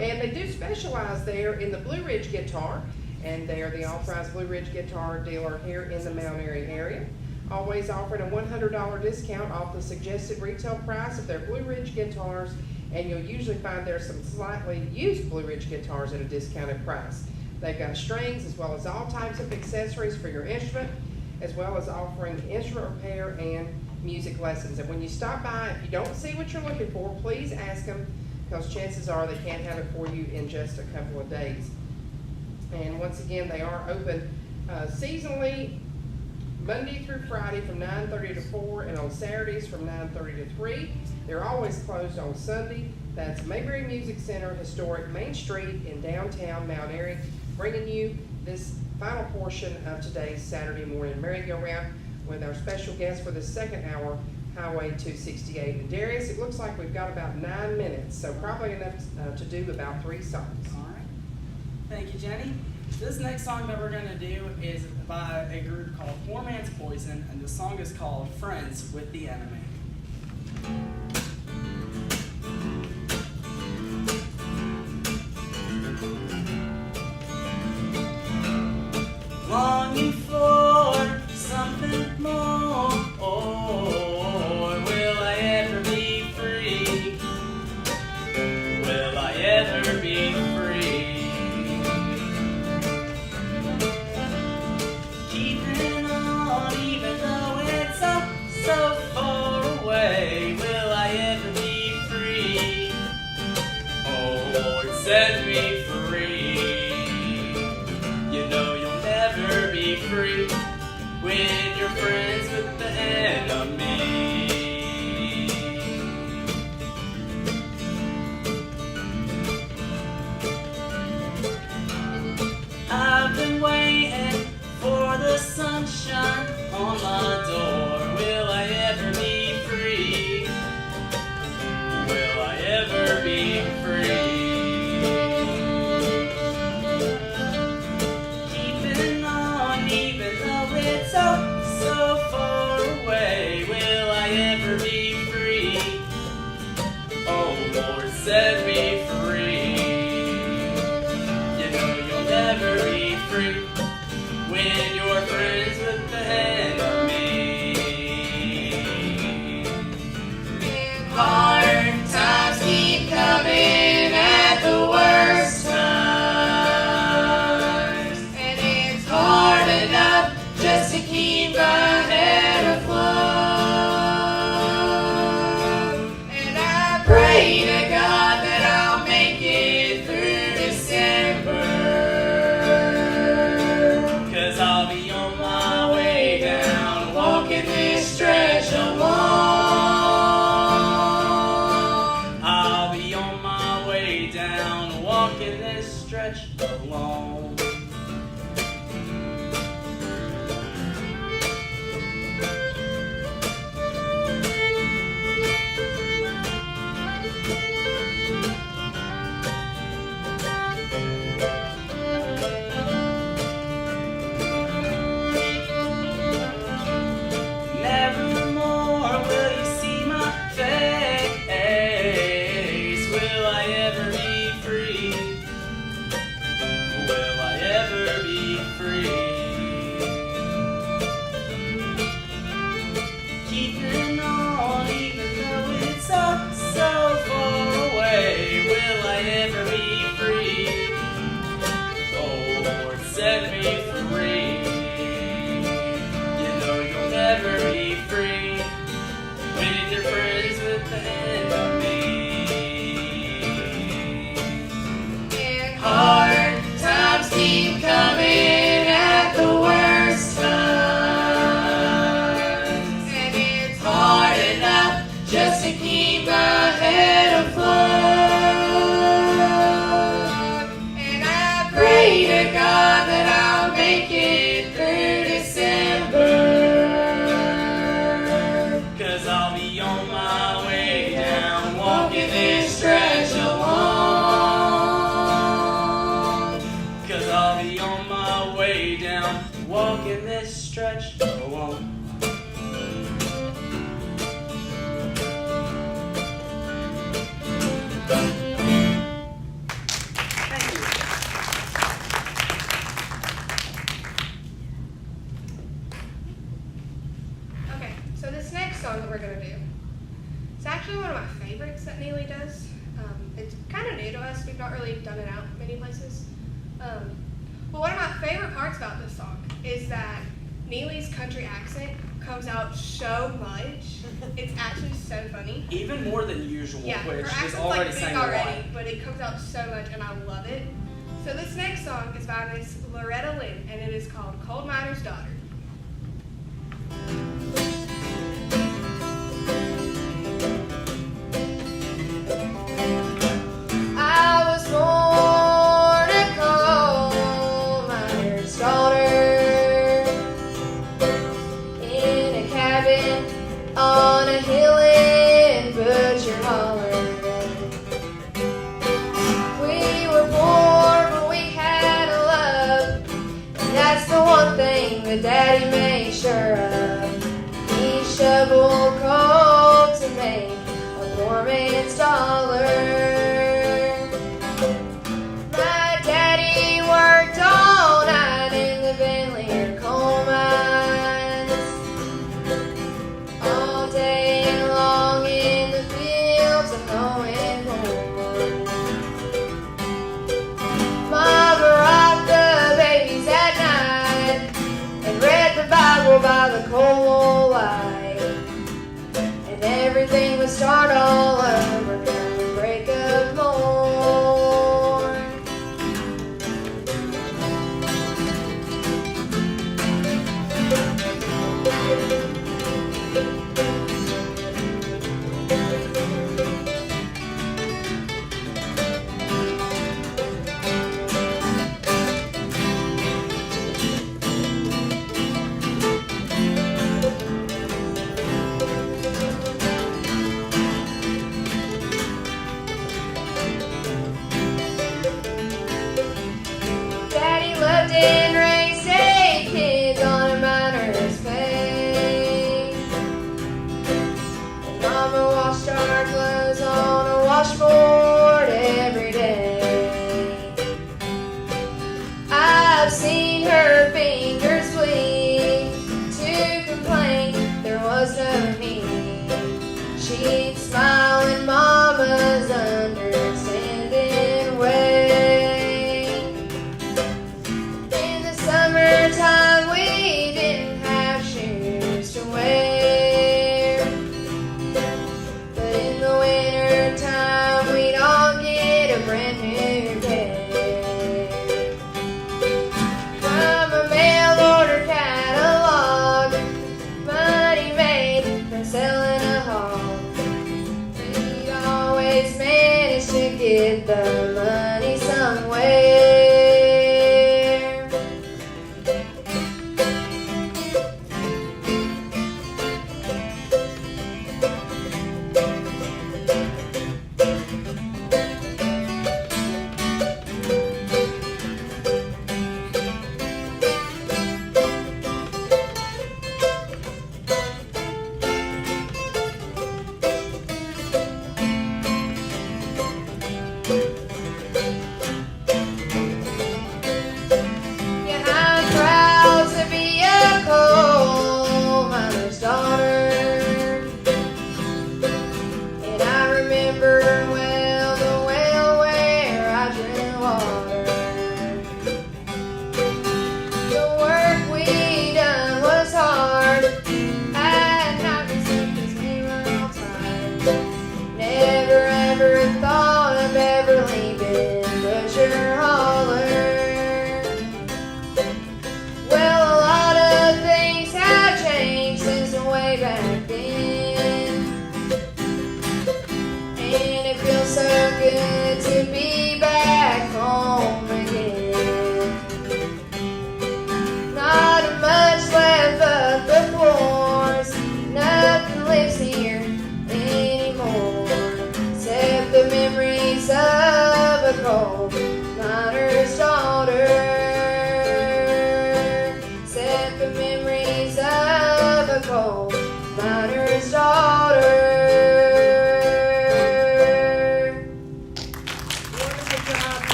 Speaker 1: And they do specialize there in the Blue Ridge guitar, and they are the authorized Blue Ridge guitar dealer here in the Mt Airy area. Always offering a $100 discount off the suggested retail price of their Blue Ridge guitars, and you'll usually find there's some slightly used Blue Ridge guitars at a discounted price. They've got strings as well as all types of accessories for your instrument, as well as offering instrument repair and music lessons. And when you stop by, if you don't see what you're looking for, please ask them, because chances are they can't have it for you in just a couple of days. And once again, they are open seasonally, Monday through Friday from 9:30 to 4, and on Saturdays from 9:30 to 3. They're always closed on Sunday. That's Mayberry Music Center, historic Main Street in downtown Mt Airy, bringing you this final portion of today's Saturday morning merry-go-round with our special guest for the second hour, Highway 268. And Darius, it looks like we've got about 9 minutes, so probably enough to do about 3 songs.
Speaker 8: All right. Thank you, Jenny. This next song that we're going to do is by a group called Poor Man's Poison, and the song is called Friends with the Enemy. Longing for something more, or will I ever be free? Will I ever be free? Keeping on even though it's so far away. Will I ever be free? Oh Lord, set me free. You know you'll never be free when you're friends with the enemy. I've been waiting for the sunshine on my door. Will I ever be free? Will I ever be free? Keeping on even though it's so far away. Will I ever be free? Oh Lord, set me free. You know you'll never be free when you're friends with the enemy.
Speaker 9: And hard times keep coming at the worst times, and it's hard enough just to keep my head afloat. And I pray to God that I'll make it through December, 'cause I'll be on my way down, walking this stretch alone.
Speaker 8: I'll be on my way down, walking this stretch alone. Nevermore will you see my face. Will I ever be free? Will I
Speaker 9: keep coming at the worst times. And it's hard enough just to keep my head afloat. And I pray to God that I'll make it through December.
Speaker 7: 'Cause I'll be on my way down, walking this stretch alone. 'Cause I'll be on my way down, walking this stretch alone.
Speaker 8: Thank you.
Speaker 6: Okay, so this next song that we're gonna do, it's actually one of my favorites that Neely does. It's kind of new to us. We've not really done it out many places. But one of my favorite parts about this song is that Neely's country accent comes out so much. It's actually so funny.
Speaker 8: Even more than usual,
Speaker 6: Yeah, her
Speaker 8: which is
Speaker 6: accent's
Speaker 8: already
Speaker 6: like big
Speaker 8: saying a lot.
Speaker 6: already, but it comes out so much, and I love it. So this next song is by Miss Loretta Lynn, and it is called "Coal Miner's Daughter."
Speaker 10: I was born a coal miner's daughter in a cabin on a hill in Butcher Holler. We were poor, but we had a love, and that's the one thing that Daddy made sure of. He shoveled coal to make a poor man's dollar. My daddy worked all night in the Van Leer coal mines, all day long in the fields of hoeing corn. Mama rocked the babies at night and read the Bible by the coal light, and everything would start all over come the break of morn.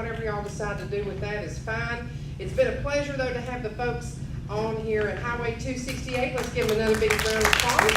Speaker 1: whatever y'all decide to do with that is fine. It's been a pleasure, though, to have the folks on here at Highway 268. Let's give them another big round of applause.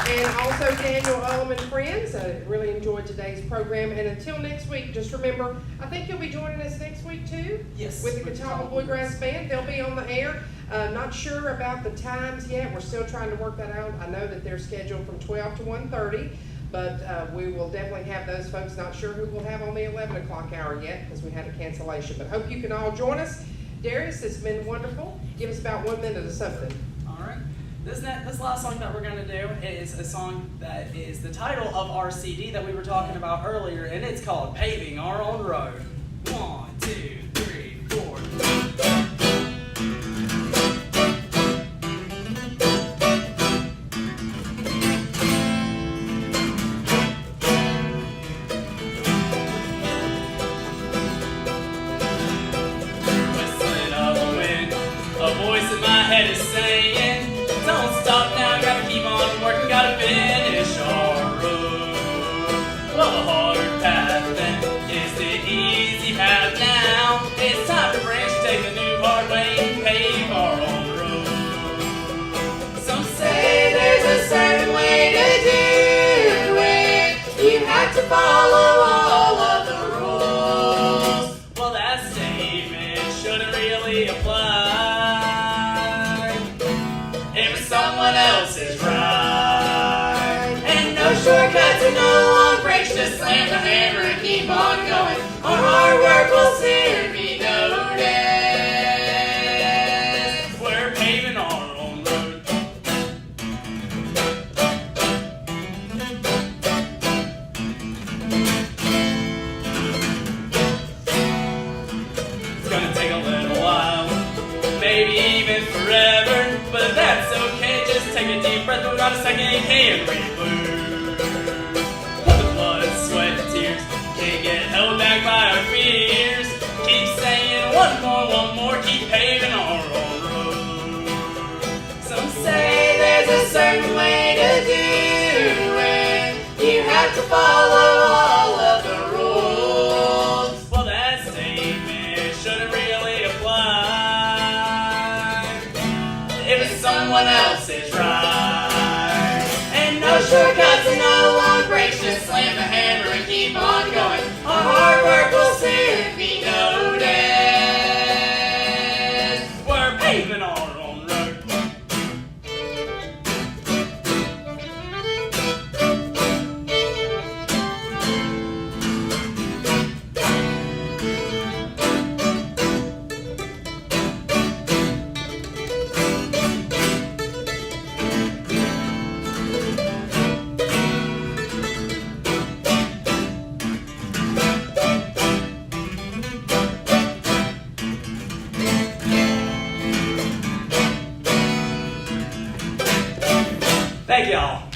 Speaker 1: And also Daniel, Ullman, and friends. I really enjoyed today's program. And until next week, just remember, I think you'll be joining us next week too?
Speaker 8: Yes.
Speaker 1: With the Catawba Bluegrass Band. They'll be on the air. Not sure about the times yet. We're still trying to work that out. I know that they're scheduled from 12 to 1:30, but we will definitely have those folks. Not sure who we'll have on the 11 o'clock hour yet because we had a cancellation. But hope you can all join us. Darius, it's been wonderful. Give us about 1 minute of something.
Speaker 8: All right. This last song that we're going to do is a song that is the title of our CD that we were talking about earlier, and it's called Paving Our Own Road. 1, 2, 3, 4.
Speaker 7: Whistling of the wind, a voice in my head is saying, don't stop now, gotta keep on working, gotta finish our road. Well, the hard path then is the easy path now. It's time to branch, take a new hard way and pave our own road. Some say there's a certain way to do it. You have to follow all of the rules. Well, that statement shouldn't really apply. If someone else is right. And no shortcuts and no long breaks, just slam the hammer and keep on going. Our hard work will soon be noticed. We're paving our own road. It's gonna take a little while, maybe even forever, but that's okay, just take a deep breath, put on a second hand, breathe blue. Put the blood, sweat, and tears, can't get held back by our fears. Keep saying one more, keep paving our own road. Some say there's a certain way to do it. You have to follow all of the rules. Well, that statement shouldn't really apply. If it's someone else's right. And no shortcuts and no long breaks, just slam the hammer and keep on going. Our hard work will soon be noticed. We're paving our own road. Thank y'all.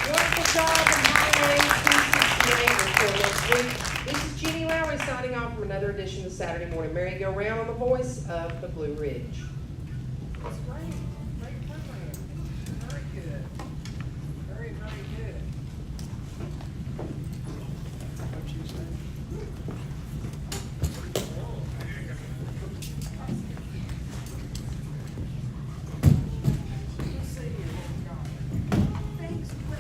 Speaker 1: Wonderful job on Highway 268 until next week. This is Jeannie Lowry signing off from another edition of Saturday Morning Merry-Go-Round on the voice of the Blue Ridge.
Speaker 2: That's great. Great program. Very good. Very, very good. Let's see here what we got.
Speaker 6: Thanks, Chris.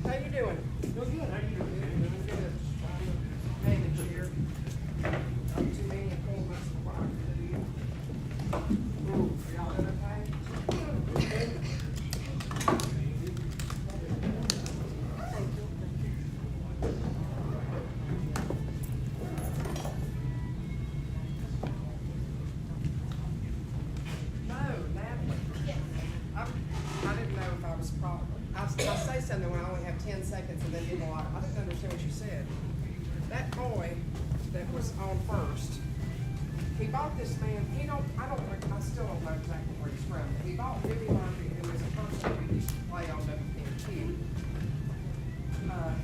Speaker 1: How you doing?
Speaker 2: Real good. How you doing? Doing good. Trying to manage here. Not too many appointments for what I can do. Ooh, y'all doing okay? No, Natalie.
Speaker 6: Yes.
Speaker 2: I didn't know if I was probably.
Speaker 1: I'll say something when I only have 10 seconds and then people are like,
Speaker 2: I didn't understand what you said. That boy that was on first,
Speaker 1: he bought this man, I still don't know exactly where he's from, but he bought Billy Murphy, who was a person who used to play on WPQ.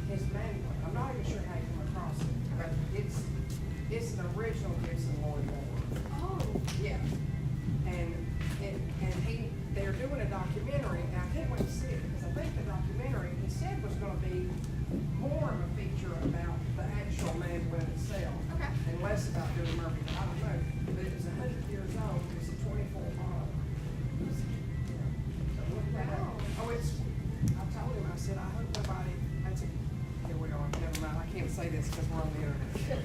Speaker 1: His mandolin, I'm not even sure how he come across it, but it's an original Gibson Lloyd Moore.
Speaker 6: Oh.
Speaker 1: Yeah. And they're doing a documentary, and I can't wait to see it, because I think the documentary, he said, was gonna be more of a feature about the actual mandolin itself.
Speaker 6: Okay.
Speaker 1: And less about Billy Murphy, I don't know, but it was 100 years old, it was a 24 model. So look at that.
Speaker 6: Wow.
Speaker 1: Oh, I told him, I said, I hope nobody, here we are, never mind, I can't say this because we're on the internet.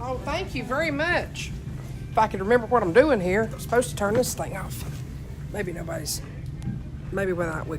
Speaker 1: Oh, thank you very much. If I could remember what I'm doing here, I'm supposed to turn this thing off. Maybe when we